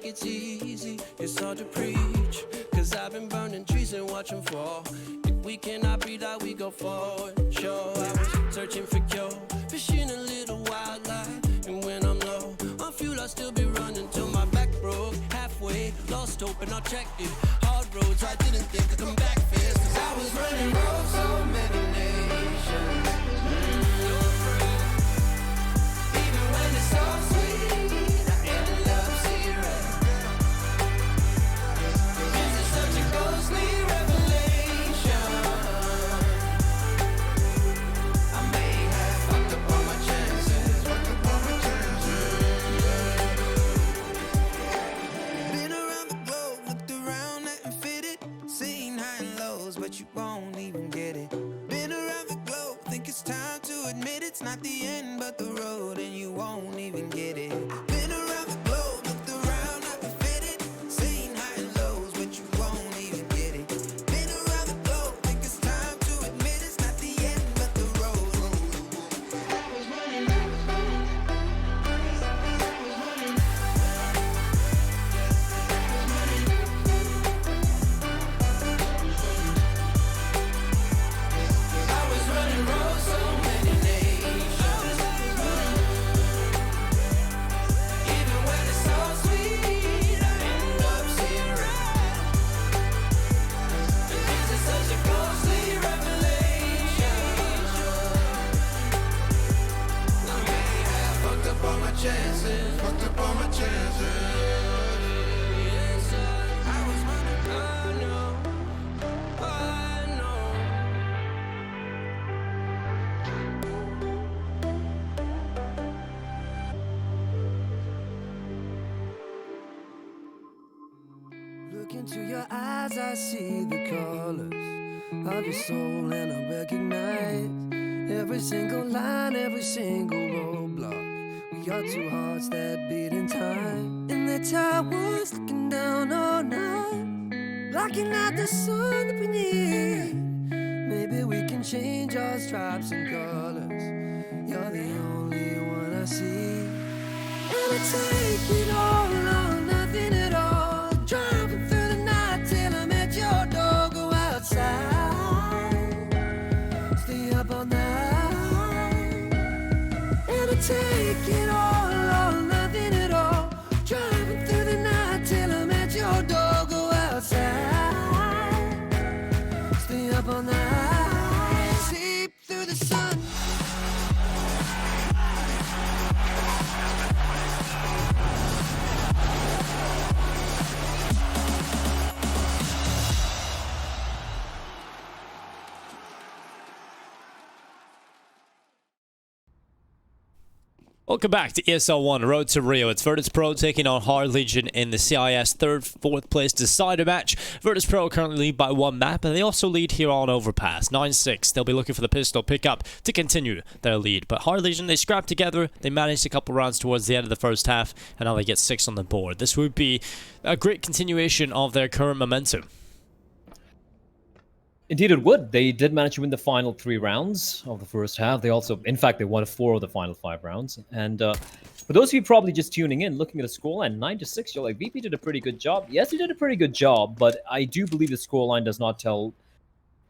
It's easy, it's hard to preach, cause I've been burning trees and watching fall. If we cannot breathe out, we go forward. Sure, I was searching for cure, fishing a little wildlife, and when I'm low on fuel, I'll still be running till my back broke. Halfway, lost hope and I checked it. Hard roads, I didn't think I'd come back fast, cause I was running road so many nations. Even when it's so sweet, I ended up zero. Ghostly revelation. I may have fucked up all my chances. Been around the globe, looked around and fitted, seen high and lows, but you won't even get it. Been around the globe, think it's time to admit it's not the end, but the road, and you won't even get it. Been around the globe, looked around and fitted, seen high and lows, but you won't even get it. Been around eyes I see the colors of your soul, and I recognize every single line, every single roadblock. We are two hearts that beat in time, in the towers looking down all night, blocking out the sun that we need. Maybe we can change our stripes and colors. You're the only one I see. And I take it all or nothing at all. Driving through the night till I'm at your door. Go outside, stay up all night. And I take it all or nothing at all. Driving through the night till I'm at your door. Go outside, stay up all night. Sleep through the sun. Welcome back to ESL 1, Road to Rio. It's Virtus.pro taking on Hard Legion in the CIS 3rd, 4th place decider match. Virtus.pro currently lead by 1 map, and they also lead here on Overpass. 9-6. They'll be looking for the pistol pickup to continue their lead. But Hard Legion, they scrapped together. They managed a couple rounds towards the end of the first half, and now they get 6 on the board. This would be a great continuation of their current momentum. Indeed, it would. They did manage to win the final 3 rounds of the first half. They also, in fact, they won 4 of the final 5 rounds. And for those of you probably just tuning in, looking at the scoreline, 9-6, you're like, VP did a pretty good job. Yes, he did a pretty good job, but I do believe the scoreline does not tell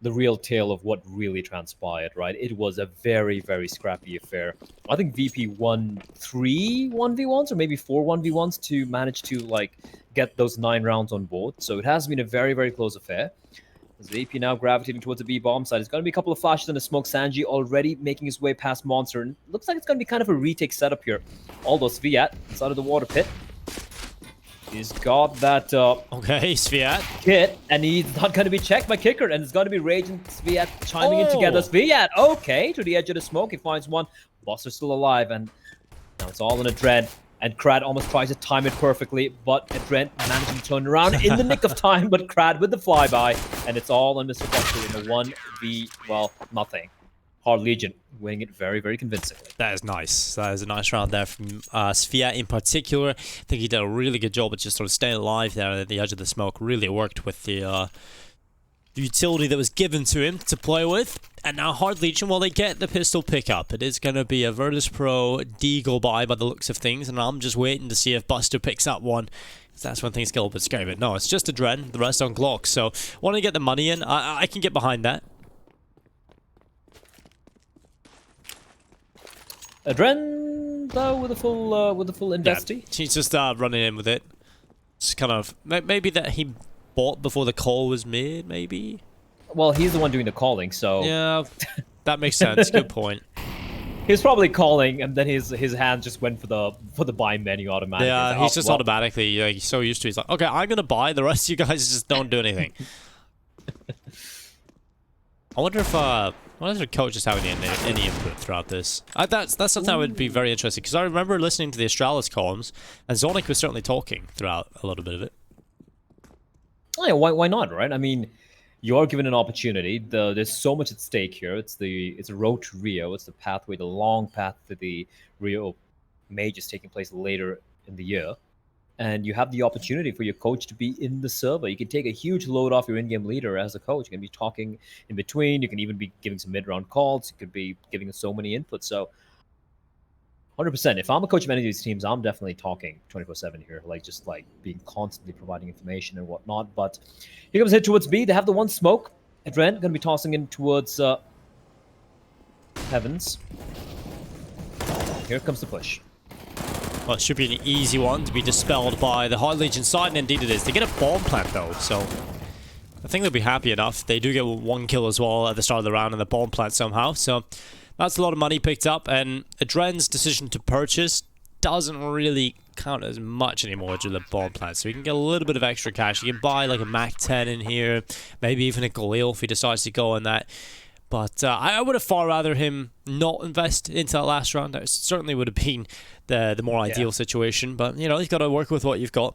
the real tale of what really transpired, right? It was a very, very scrappy affair. I think VP won 3 1v1s or maybe 4 1v1s to manage to, like, get those 9 rounds on board. So it has been a very, very close affair. As the AP now gravitating towards the B bomb side. It's going to be a couple of flashes in the smoke. Sanji already making his way past Monster. And looks like it's going to be kind of a retake setup here. Although Sviat inside of the water pit. He's got that Okay, Sviat. kit, and he's not going to be checked by Kicker. And it's going to be Rage and Sviat chiming in together. Sviat, okay, to the edge of the smoke. He finds one. Buster's still alive, and now it's all in a dread. And Krad almost tries to time it perfectly, but Adrent managing to turn around in the nick of time, but Krad with the flyby, and it's all on Mr. Buster in a 1v, well, nothing. Hard Legion winning it very, very convincingly. That is nice. That is a nice round there from Sviat in particular. I think he did a really good job at just sort of staying alive there at the edge of the smoke. Really worked with the utility that was given to him to play with. And now Hard Legion, well, they get the pistol pickup. It is going to be a Virtus.pro Deagle by the looks of things, and I'm just waiting to see if Buster picks up one. That's when things get a little bit scary. But no, it's just a Dren, the rest on Glock. So want to get the money in. I can get behind that. Adren, though, with a full investy. Yeah, she's just running in with it. It's kind of maybe that he bought before the call was made. Maybe. Well, he's the one doing the calling, so yeah, that makes sense. Good point. He's probably calling, and then his hand just went for the buy menu automatically. Yeah, like, he's just automatically he's so used to it. He's like, okay, I'm gonna buy. The rest of you guys just don't do anything. I wonder if the coach is having any input throughout this. That's something that would be very interesting, because I remember listening to the Astralis columns, and Zonic was certainly talking throughout a little bit of it. Oh, yeah, why not, right? I mean, you are given an opportunity. There's so much at stake here. It's a road to Rio. It's the pathway, the long path to the Rio majors taking place later in the year. And you have the opportunity for your coach to be in the server. You can take a huge load off your in-game leader as a coach. You can be talking in between. You can even be giving some mid-round calls. You could be giving so many inputs. So 100%. If I'm a coach of any of these teams, I'm definitely talking 24/7 here, just being constantly providing information and whatnot. But here comes hit towards B. They have the one smoke. Adren going to be tossing in towards Heavens. Here comes the push. Well, it should be an easy one to be dispelled by the Hard Legion side, and indeed it is. They get a bomb plant though, so I think they'll be happy enough. They do get 1 kill as well at the start of the round in the bomb plant somehow, so that's a lot of money picked up. And Adren's decision to purchase doesn't really count as much anymore due to the bomb plant, so he can get a little bit of extra cash. He can buy like a Mac 10 in here, maybe even a Galil if he decides to go on that. But I would have far rather him not invest into that last round. That certainly would have been the more ideal situation. But, you know, you've got to work with what you've got.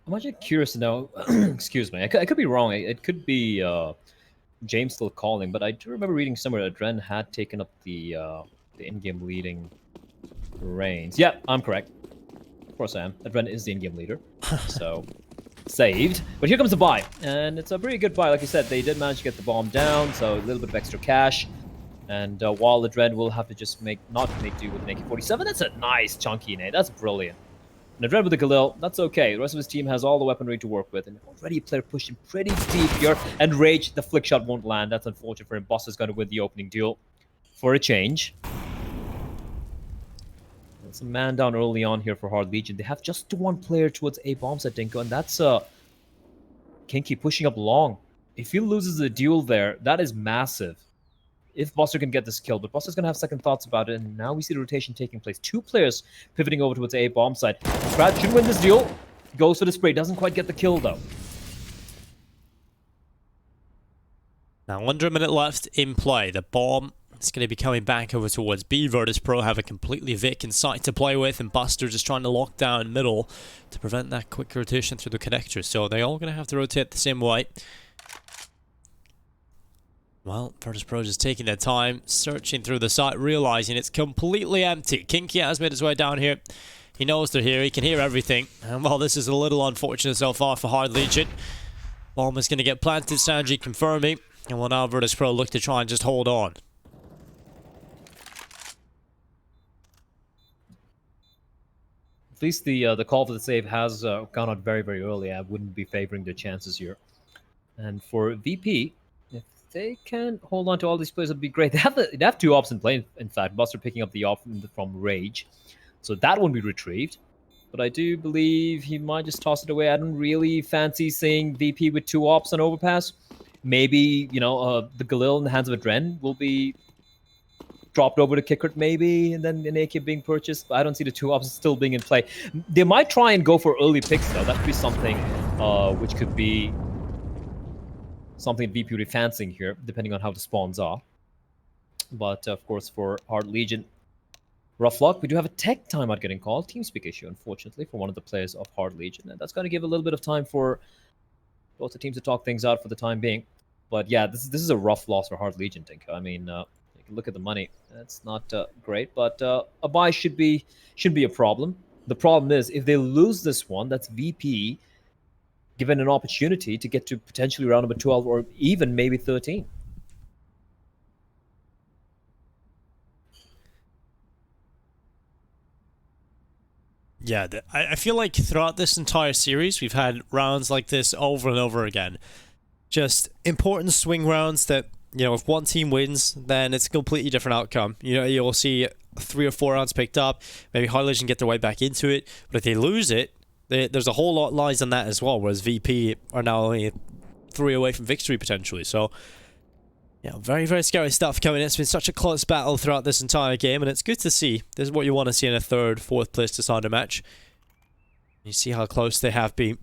I'm actually curious to know. Excuse me, I could be wrong. It could be James still calling, but I do remember reading somewhere that Dren had taken up the in-game leading reigns. Yeah, I'm correct. Of course I am. Dren is the in-game leader, so saved. But here comes the buy, and it's a pretty good buy. Like you said, they did manage to get the bomb down, so a little bit of extra cash. And while the Dread will have to just not make do with an AK-47, that's a nice chunky nade. That's brilliant. And the Dread with the Galil, that's okay. The rest of his team has all the weaponry to work with, and already a player pushing pretty deep here. And Rage, the flick shot won't land. That's unfortunate for him. Boss is going to win the opening duel for a change. There's a man down early on here for Hard Legion. They have just one player towards A bombs at Dinko, and that's Kinky pushing up long. If he loses the duel there, that is massive. If Buster can get this kill, but Buster's going to have second thoughts about it, and now we see the rotation taking place. Two players pivoting over towards A bomb side. Brad should win this duel. Goes for the spray, doesn't quite get the kill though. Now, under a minute left in play. The bomb is going to be coming back over towards B. Virtus.pro have a completely vacant site to play with, and Buster just trying to lock down middle to prevent that quick rotation through the connector. So they're all going to have to rotate the same way. Well, Virtus.pro just taking their time, searching through the site, realizing it's completely empty. Kinky has made his way down here. He knows they're here. He can hear everything. And while this is a little unfortunate so far for Hard Legion, bomb is going to get planted, Sanji confirming. And will now Virtus.pro look to try and just hold on. At least the call for the save has gone out very, very early. I wouldn't be favoring their chances here. And for VP, if they can hold on to all these players, it'd be great. They have two ops in play, in fact. Buster picking up the op from Rage. So that won't be retrieved. But I do believe he might just toss it away. I don't really fancy seeing VP with two ops on Overpass. Maybe, you know, the Galil in the hands of a Dren will be dropped over to Kickert maybe, and then an AK being purchased. But I don't see the two ops still being in play. They might try and go for early picks, though. That could be something which could be something VP would be fancying here, depending on how the spawns are. But, of course, for Hard Legion, rough luck. We do have a tech timeout getting called. TeamSpeak issue, unfortunately, for one of the players of Hard Legion. And that's going to give a little bit of time for both the teams to talk things out for the time being. But, yeah, this is a rough loss for Hard Legion, Tinko. I mean, you can look at the money. It's not great, but a buy shouldn't be a problem. The problem is, if they lose this one, that's VP given an opportunity to get to potentially round number 12 or even maybe 13. Yeah, I feel like throughout this entire series, we've had rounds like this over and over again. Just important swing rounds that, you know, if one team wins, then it's a completely different outcome. You know, you'll see 3 or 4 rounds picked up, maybe Hard Legion get their way back into it, but if they lose it, there's a whole lot lies on that as well, whereas VP are now only 3 away from victory potentially. So, yeah, very, very scary stuff coming in. It's been such a close battle throughout this entire game, and it's good to see. This is what you want to see in a 3rd, 4th place decider match. You see how close they have been.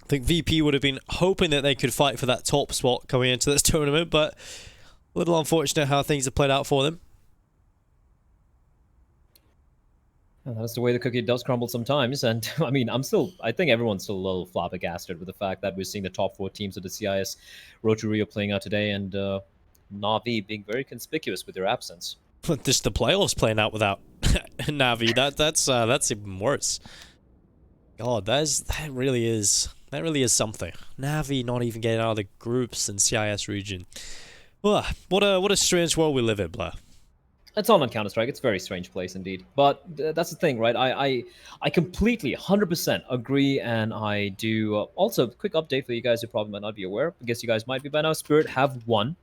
I think VP would have been hoping that they could fight for that top spot coming into this tournament, but a little unfortunate how things have played out for them. And that's the way the cookie does crumble sometimes. And I mean, I think everyone's still a little flabbergasted with the fact that we're seeing the top 4 teams of the CIS Road to Rio playing out today, and Na'Vi being very conspicuous with their absence. Just the playoffs playing out without Na'Vi. That's even worse. God, that really is something. Na'Vi not even getting out of the groups in CIS region. Ugh, what a strange world we live in, blah. It's all on Counter-Strike. It's a very strange place indeed. But that's the thing, right? I completely, 100% agree, and I do. Also, quick update for you guys who probably might not be aware. I guess you guys might be by now. Spirit have won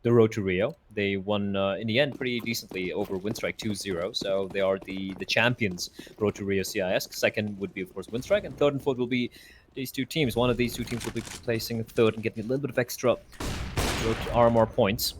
the Road to Rio. They won, in the end, pretty decently over Winstrike 2-0. So they are the champions, Road to Rio CIS. Second would be, of course, Winstrike. And third and fourth will be these two teams. One of these two teams will be placing third and getting a little bit of extra RMR points.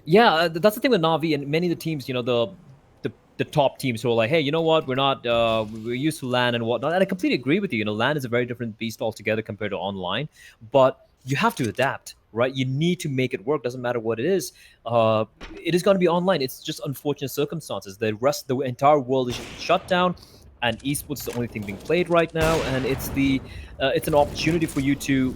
Yeah, that's the thing with Na'Vi and many of the teams, you know, the top teams who are like, hey, you know what, we're used to LAN and whatnot. And I completely agree with you. You know, LAN is a very different beast altogether compared to online. But you have to adapt, right? You need to make it work. Doesn't matter what it is. It is going to be online. It's just unfortunate circumstances. The entire world is shut down. and esports is the only thing being played right now, and it's an opportunity for you to,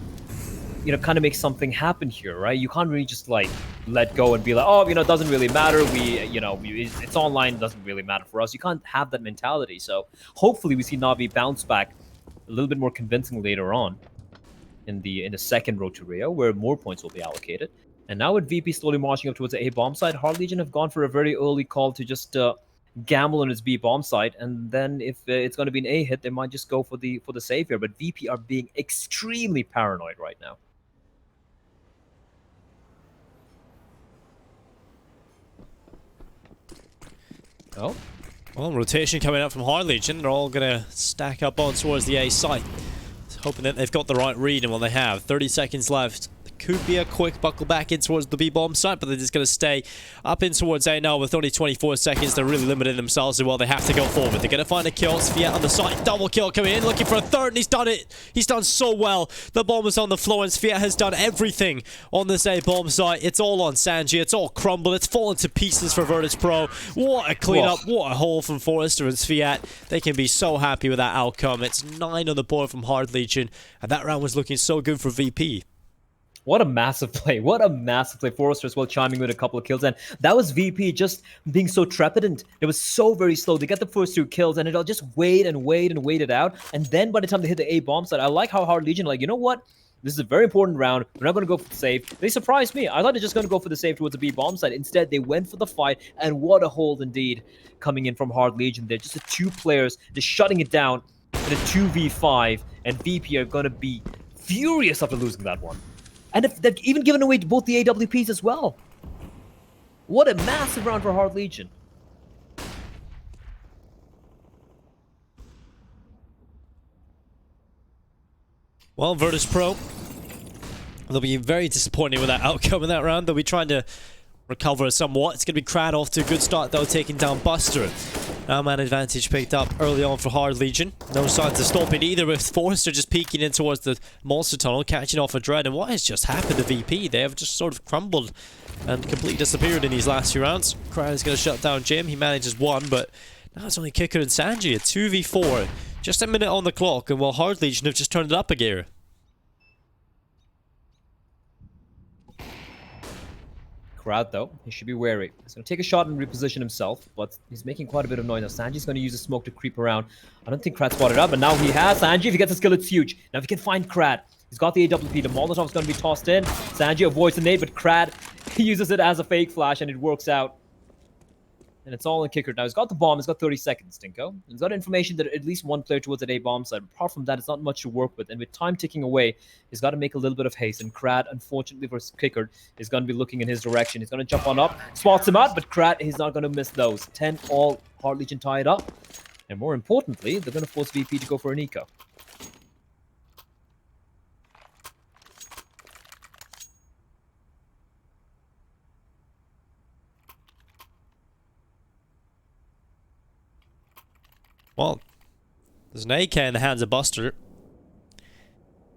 kind of make something happen here, right? You can't really just like let go and be like, oh, it doesn't really matter. It's online, doesn't really matter for us. You can't have that mentality. So hopefully we see Navi bounce back a little bit more convincing later on in the second road to Rio, where more points will be allocated. And now with VP slowly marching up towards the A bomb side, Hard Legion have gone for a very early call to just gamble on its B bomb side, and then if it's going to be an A hit, they might just go for the save here. But VP are being extremely paranoid right now. Oh, well, rotation coming out from Hard Legion. They're all going to stack up on towards the A site. Hoping that they've got the right read, and well, they have. 30 seconds left. Could be a quick buckle back in towards the B-bomb site, but they're just going to stay up in towards A now with only 24 seconds. They're really limiting themselves as well. They have to go forward. They're going to find a kill. Sviat on the site. Double kill coming in, looking for a third, and he's done it. He's done so well. The bomb is on the floor, and Sviat has done everything on this A-bomb site. It's all on Sanji. It's all crumbled. It's fallen to pieces for Virtus.pro. What a cleanup. Whoa. What a haul from Forrester and Sviat. They can be so happy with that outcome. It's 9 on the board from Hard Legion, and that round was looking so good for VP. What a massive play. What a massive play. Forrester as well chiming with a couple of kills. And that was VP just being so trepidant. It was so very slow. They get the first 2 kills and it'll just wait and wait and wait it out. And then by the time they hit the A bomb side, I like how Hard Legion, like, you know what? This is a very important round. We're not going to go for the save. They surprised me. I thought they're just going to go for the save towards the B bomb side. Instead, they went for the fight. And what a hold indeed coming in from Hard Legion there. Just the 2 players just shutting it down in a 2v5. And VP are going to be furious after losing that one. And if they're even giving away both the AWPs as well. What a massive round for Hard Legion. Well, Virtus.pro, they'll be very disappointed with that outcome in that round. They'll be trying to recover somewhat. It's going to be Crad off to a good start, though, taking down Buster. Now man advantage picked up early on for Hard Legion. No signs of stopping either, with Forrester just peeking in towards the monster tunnel, catching off a Dread. And what has just happened to VP? They have just sort of crumbled and completely disappeared in these last few rounds. Crad is going to shut down Jim. He manages 1, but now it's only Kicker and Sanji. A 2v4. Just a minute on the clock, and while Hard Legion have just turned it up a gear. Crowd, though, he should be wary. He's going to take a shot and reposition himself, but he's making quite a bit of noise. Now, Sanji's going to use the smoke to creep around. I don't think Crad spotted up, but now he has. Sanji, if he gets a skill, it's huge. Now, if he can find Crad, he's got the AWP. The Molotov's going to be tossed in. Sanji avoids the nade, but Crad, he uses it as a fake flash, and it works out. And it's all in Kicker. Now, he's got the bomb. He's got 30 seconds, Tinko. He's got information that at least one player towards that A bomb side. Apart from that, it's not much to work with. And with time ticking away, he's got to make a little bit of haste. And Crad, unfortunately for Kicker, is going to be looking in his direction. He's going to jump on up, spots him out, but Crad, he's not going to miss those. 10 all, Hard Legion tied up. And more importantly, they're going to force VP to go for an eco. Well, there's an AK in the hands of Buster.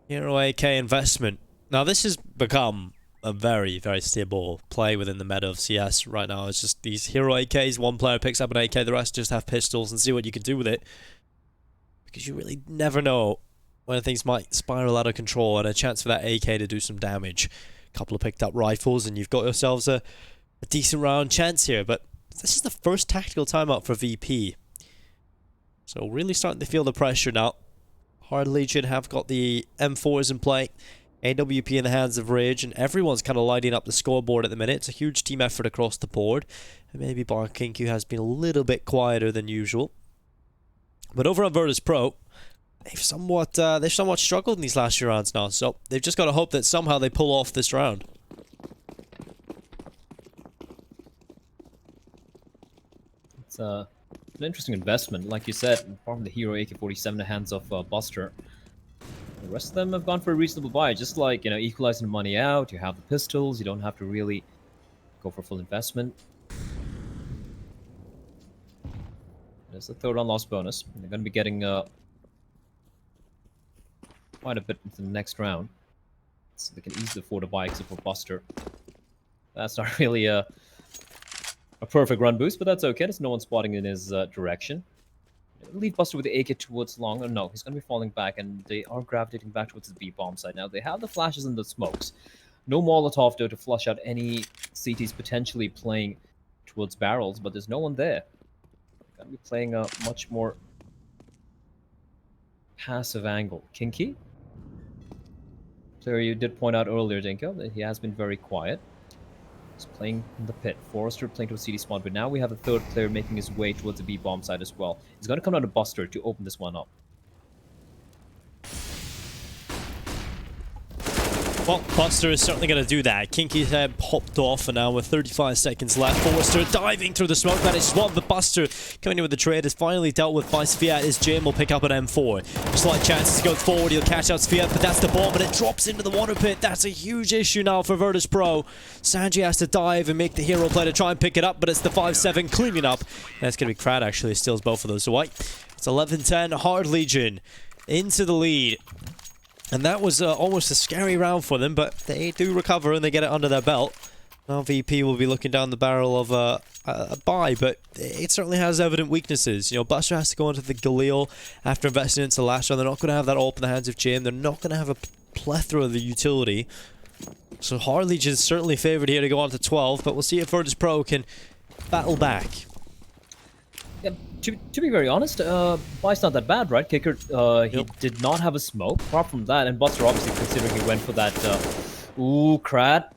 Hero AK investment. Now, this has become a very, very stable play within the meta of CS right now. It's just these hero AKs. One player picks up an AK, the rest just have pistols, and see what you can do with it. Because you really never know when things might spiral out of control, and a chance for that AK to do some damage. A couple of picked up rifles, and you've got yourselves a decent round chance here. But this is the first tactical timeout for VP. So really starting to feel the pressure now. Hard Legion have got the M4s in play. AWP in the hands of Rage, and everyone's kind of lighting up the scoreboard at the minute. It's a huge team effort across the board. And maybe Barkinku has been a little bit quieter than usual. But over on Virtus.pro, they've somewhat struggled in these last few rounds now. So they've just got to hope that somehow they pull off this round. It's an interesting investment, like you said, apart from the hero AK-47 in the hands of Buster. The rest of them have gone for a reasonable buy, just like, equalizing the money out. You have the pistols, you don't have to really go for full investment. There's the third on loss bonus. And they're going to be getting quite a bit into the next round. So they can easily afford a buy except for Buster. That's not really a perfect run boost, but that's okay. There's no one spotting in his direction. Leave Buster with the AK towards long. Oh, no, he's going to be falling back, and they are gravitating back towards the B bomb side. Now, they have the flashes and the smokes. No Molotov, though, to flush out any CTs potentially playing towards barrels, but there's no one there. Going to be playing a much more passive angle. Kinky? Player you did point out earlier, Dinko, that he has been very quiet. He's playing in the pit. Forrester playing to a CD spawn, but now we have a third player making his way towards the B bomb side as well. He's going to come down to Buster to open this one up. Well, Buster is certainly going to do that. Kinky's head popped off, and now with 35 seconds left, Forrester diving through the smoke. Manages one, but Buster coming in with the trade is finally dealt with by Sviat. His Jim will pick up an M4. Slight chances to go forward. He'll catch out Sviat, but that's the bomb, and it drops into the water pit. That's a huge issue now for Virtus.pro. Sanji has to dive and make the hero play to try and pick it up, but it's the 5-7 cleaning up. That's going to be Krad, actually, steals both of those away. It's 11-10, Hard Legion into the lead. And that was almost a scary round for them, but they do recover and they get it under their belt. Now VP will be looking down the barrel of a buy, but it certainly has evident weaknesses. You know, Buster has to go into the Galil after investing into last round. They're not going to have that all in the hands of Jim. They're not going to have a plethora of the utility. So Hard Legion is certainly favored here to go on to 12, but we'll see if Virtus.pro can battle back. Yeah, to be very honest, Buy's not that bad, right? Kicker, he did not have a smoke. Apart from that, and Buster obviously considering he went for that, ooh, Krad.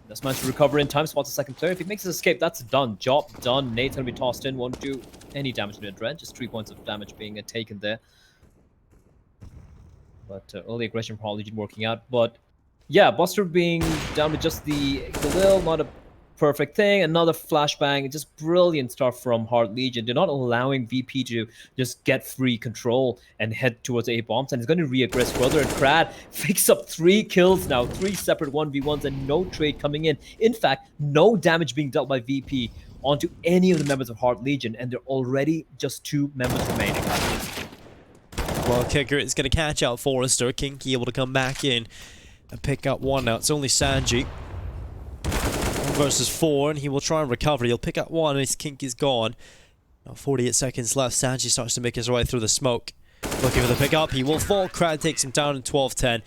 That's managed to recover in time, spots the second player. If he makes his escape, that's done. Job done. Nate's gonna be tossed in, won't do any damage to the Dread. Just 3 points of damage being taken there. But early aggression probably didn't working out. But yeah, Buster being down to just the Galil, not a perfect thing. Another flashbang. Just brilliant stuff from Hard Legion. They're not allowing VP to just get free control and head towards A bombs, and he's going to re-aggress further. And Krad picks up 3 kills now, 3 separate 1v1s, and no trade coming in. In fact, no damage being dealt by VP onto any of the members of Hard Legion, and they're already just 2 members remaining. Well, Kicker is going to catch out Forrester. Kinky able to come back in and pick up 1 now. It's only Sanji versus 4, and he will try and recover. He'll pick up 1, and his Kinky's gone. Now 48 seconds left. Sanji starts to make his way through the smoke. Looking for the pickup. He will fall. Krad takes him down in 12-10.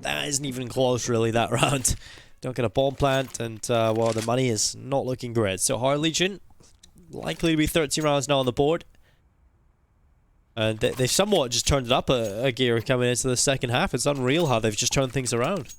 That isn't even close, really, that round. Don't get a bomb plant, and, well, the money is not looking great. So Hard Legion, likely to be 13 rounds now on the board. And they've somewhat just turned it up a gear coming into the second half. It's unreal how they've just turned things around.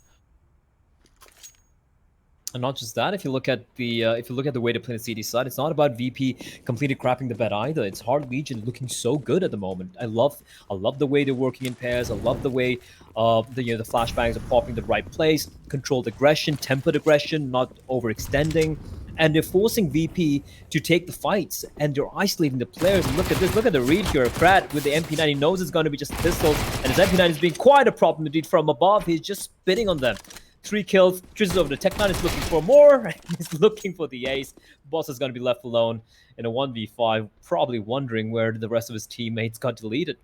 And not just that, if you look at the way to play the CD side, it's not about VP completely crapping the bed either. It's Hard Legion looking so good at the moment. I love the way they're working in pairs. I love the way the flashbangs are popping the right place, controlled aggression, tempered aggression, not overextending. And they're forcing VP to take the fights, and they're isolating the players. And look at this, look at the read here. Krad with the MP9, he knows it's going to be just pistols, and his MP9 is being quite a problem indeed from above. He's just spitting on them. 3 kills, trizzes over the Tech9 is looking for more, he's looking for the ace. Boss is going to be left alone in a 1v5, probably wondering where the rest of his teammates got deleted.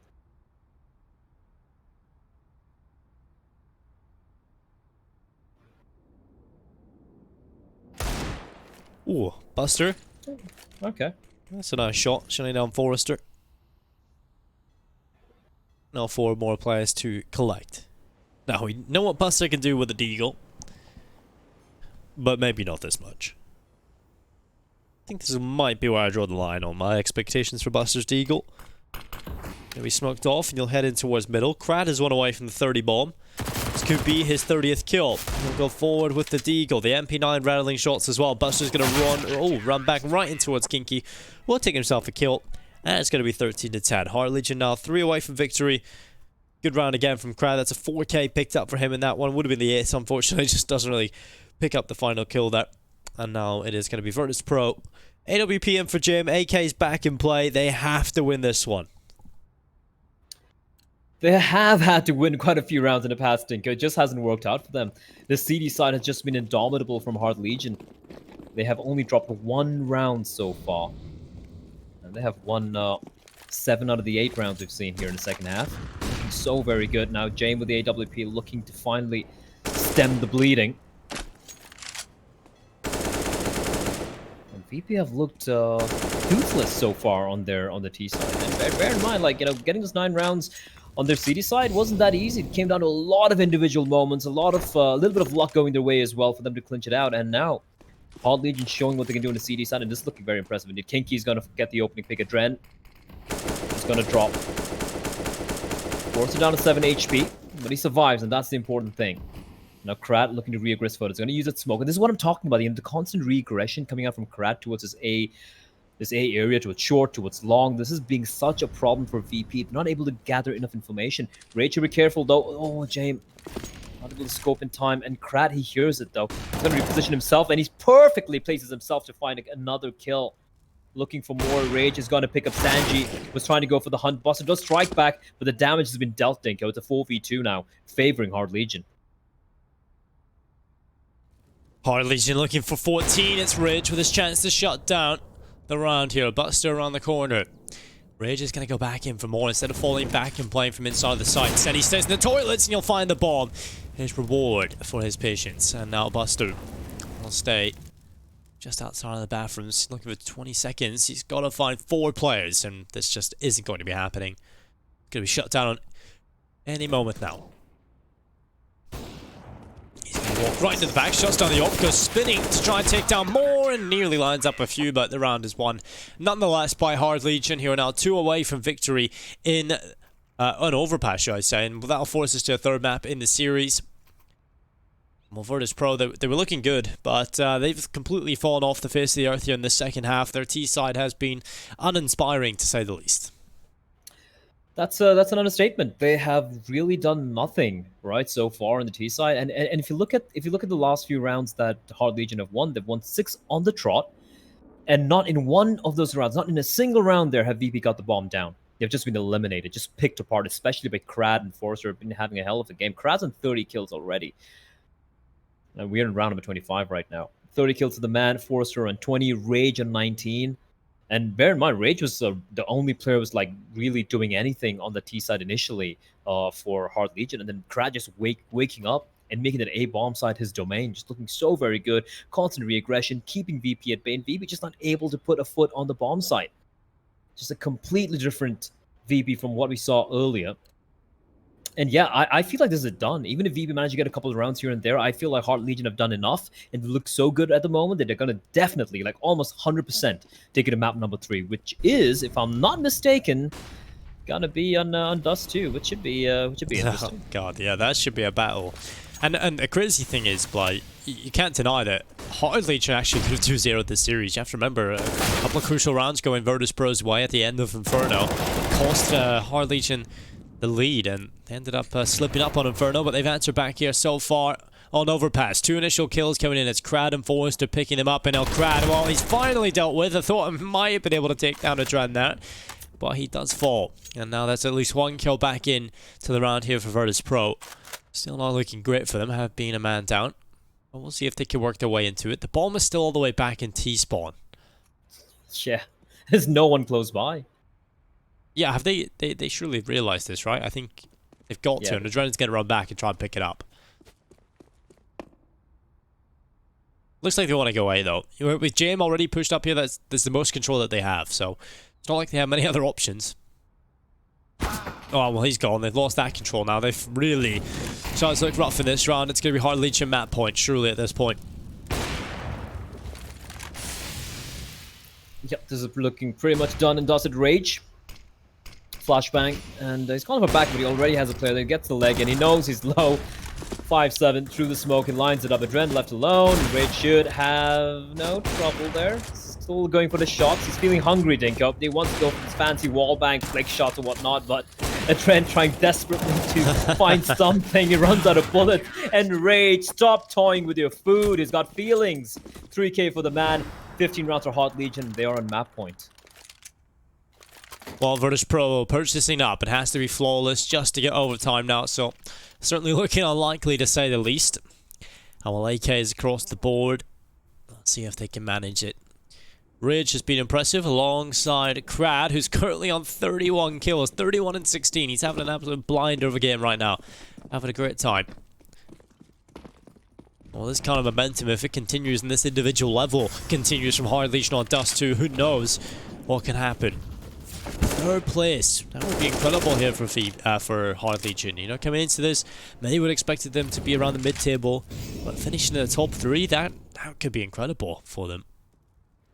Ooh, Buster. Okay. That's a nice shot, shutting down Forrester. Now 4 more players to collect. Now, we know what Buster can do with the Deagle, but maybe not this much. I think this might be where I draw the line on my expectations for Buster's Deagle. He'll be smoked off, and he'll head in towards middle. Krad is 1 away from the 30 bomb. This could be his 30th kill. He'll go forward with the Deagle. The MP9 rattling shots as well. Buster's going to run back right in towards Kinky. Will take himself a kill, and it's going to be 13-10. Hard Legion now 3 away from victory. Good round again from Krad. That's a 4K picked up for him in that one. Would have been the ace, unfortunately. Just doesn't really pick up the final kill there. And now it is going to be Virtus.pro. AWPM for Jim. AK's back in play. They have to win this one. They have had to win quite a few rounds in the past, Dinko. It just hasn't worked out for them. The CD side has just been indomitable from Hard Legion. They have only dropped 1 round so far. And they have won 7 out of the 8 rounds we've seen here in the second half. So very good. Now Jane with the AWP looking to finally stem the bleeding. And VP have looked toothless so far on the T side. And bear in mind, like, you know, getting those 9 rounds on their CD side wasn't that easy. It came down to a lot of individual moments, a little bit of luck going their way as well for them to clinch it out. And now, Hard Legion showing what they can do on the CD side, and this is looking very impressive indeed. Kinky's gonna get the opening pick. Adren is gonna drop. Force it down to 7 HP, but he survives, and that's the important thing. Now Krat looking to regress further. He's going to use that smoke. And this is what I'm talking about. You know, the constant regression coming out from Krat towards this A area, towards short, towards long. This is being such a problem for VP. They're not able to gather enough information. Rage should be careful though. Oh, James. Not able to scope in time. And Krat, he hears it though. He's going to reposition himself, and he's perfectly places himself to find another kill. Looking for more. Rage is going to pick up Sanji. Was trying to go for the hunt. Buster does strike back, but the damage has been dealt, Dinko. It's a 4v2 now, favoring Hard Legion. Hard Legion looking for 14. It's Rage with his chance to shut down the round here. Buster around the corner. Rage is going to go back in for more instead of falling back and playing from inside the site. Instead, he stays in the toilets and he'll find the bomb. His reward for his patience. And now Buster will stay just outside of the bathrooms, looking for 20 seconds. He's got to find 4 players, and this just isn't going to be happening. Going to be shut down on any moment now. He's going to walk right into the back, shuts down the Opka, spinning to try and take down more, and nearly lines up a few, but the round is won nonetheless by Hard Legion, who are now 2 away from victory in an Overpass, should I say, and that'll force us to a 3rd map in the series. Well, Virtus.pro, they were looking good, but they've completely fallen off the face of the earth here in the second half. Their T side has been uninspiring, to say the least. That's an understatement. They have really done nothing right so far on the T side. And if you look at the last few rounds that Hard Legion have won, they've won 6 on the trot, and not in one of those rounds, not in a single round there have VP got the bomb down. They've just been eliminated, just picked apart, especially by Krad and Forrester have been having a hell of a game. Krad's on 30 kills already. And we're in round number 25 right now. 30 kills to the man, Forrester on 20, Rage on 19. And bear in mind, Rage was the only player who was like really doing anything on the T side initially for Hard Legion. And then Krad just waking up and making that A bomb side his domain, just looking so very good. Constant re-aggression, keeping VP at bay, and VP just not able to put a foot on the bomb site. Just a completely different VP from what we saw earlier. And yeah, I feel like this is done. Even if VP managed to get a couple of rounds here and there, I feel like Hard Legion have done enough and look so good at the moment that they're going to definitely, like almost 100%, take it to map number 3, which is, if I'm not mistaken, gonna be on Dust 2, which should be interesting. Oh god, yeah, that should be a battle. And the crazy thing is, like, you can't deny that Hard Legion actually could have 2-0'd this series. You have to remember a couple of crucial rounds going Virtus.pro's way at the end of Inferno cost Hard Legion the lead, and they ended up slipping up on Inferno, but they've answered back here so far on Overpass. 2 initial kills coming in. It's Krad and Forrester picking him up, and now Krad, well, he's finally dealt with. I thought I might have been able to take down a Dread there, but he does fall. And now that's at least 1 kill back in to the round here for Virtus.pro. Still not looking great for them, have been a man down. But we'll see if they can work their way into it. The bomb is still all the way back in T-spawn. Yeah, there's no one close by. Yeah, have they surely realized this, right? I think they've got to, and Adrenaline's going to run back and try and pick it up. Looks like they want to go A, though. With Jam already pushed up here, that's the most control that they have, so it's not like they have many other options. Oh, well, he's gone. They've lost that control now. They've really started to look rough in this round. It's going to be Hard Legion map point, surely, at this point. Yep, this is looking pretty much done and dusted. Rage. Flashbang, and he's calling for back, but he already has a player that gets the leg, and he knows he's low. 5-7 through the smoke and lines it up. Adren left alone. Rage should have no trouble there. Still going for the shots. He's feeling hungry, Dinko. He wants to go for his fancy wallbang, flick shots and whatnot, but Adren trying desperately to find something. He runs out of bullets, and Rage, stop toying with your food. He's got feelings. 3K for the man. 15 rounds for Hard Legion. They are on map point. Well, Virtus.pro purchasing up. It has to be flawless just to get overtime now, so certainly looking unlikely to say the least. And while AK is across the board, let's see if they can manage it. Ridge has been impressive alongside Krad, who's currently on 31 kills, 31 and 16. He's having an absolute blinder of a game right now. Having a great time. Well, this kind of momentum, if it continues in this individual level, continues from Hard Legion on Dust 2, who knows what can happen. Third place. That would be incredible here for Hard Legion. You know, coming into this, many would have expected them to be around the mid-table, but finishing in the top 3, that could be incredible for them.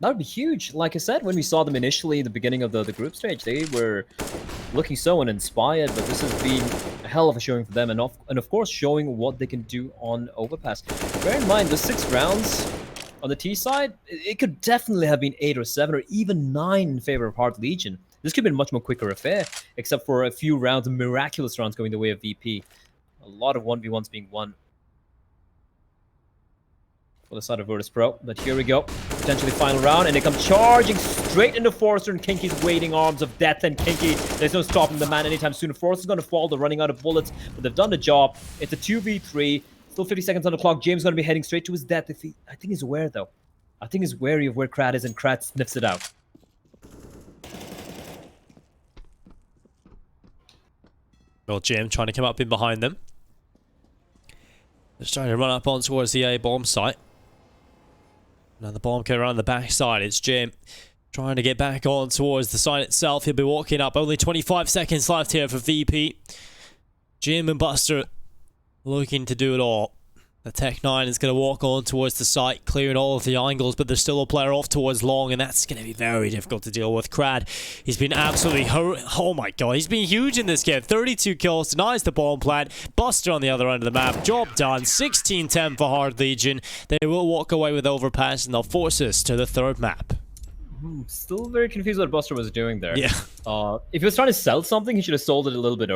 That would be huge. Like I said, when we saw them initially at the beginning of the group stage, they were looking so uninspired, but this has been a hell of a showing for them, and of course showing what they can do on Overpass. Bear in mind, the 6 rounds on the T side, it could definitely have been 8 or 7 or even 9 in favor of Hard Legion. This could have been a much more quicker affair, except for a few rounds, miraculous rounds going the way of VP. A lot of 1v1s being won for the side of Virtus.pro. But here we go. Potentially final round, and they come charging straight into Forrester and Kinky's waiting arms of death. And Kinky, there's no stopping the man anytime soon. Forrester's going to fall. They're running out of bullets, but they've done the job. It's a 2v3. Still 50 seconds on the clock. James is going to be heading straight to his death. I think he's aware, though. I think he's wary of where Krat is, and Krat sniffs it out. Well, Jim trying to come up in behind them. Just trying to run up on towards the A bomb site. Now the bomb came around the back side. It's Jim trying to get back on towards the site itself. He'll be walking up. Only 25 seconds left here for VP. Jim and Buster looking to do it all. The Tech-9 is going to walk on towards the site, clearing all of the angles, but there's still a player off towards long, and that's going to be very difficult to deal with. Krad, he's been absolutely oh my god, he's been huge in this game. 32 kills, denies the bomb plant. Buster on the other end of the map. Job done. 16-10 for Hard Legion. They will walk away with Overpass, and they'll force us to the 3rd map. Still very confused what Buster was doing there. Yeah. If he was trying to sell something, he should have sold it a little bit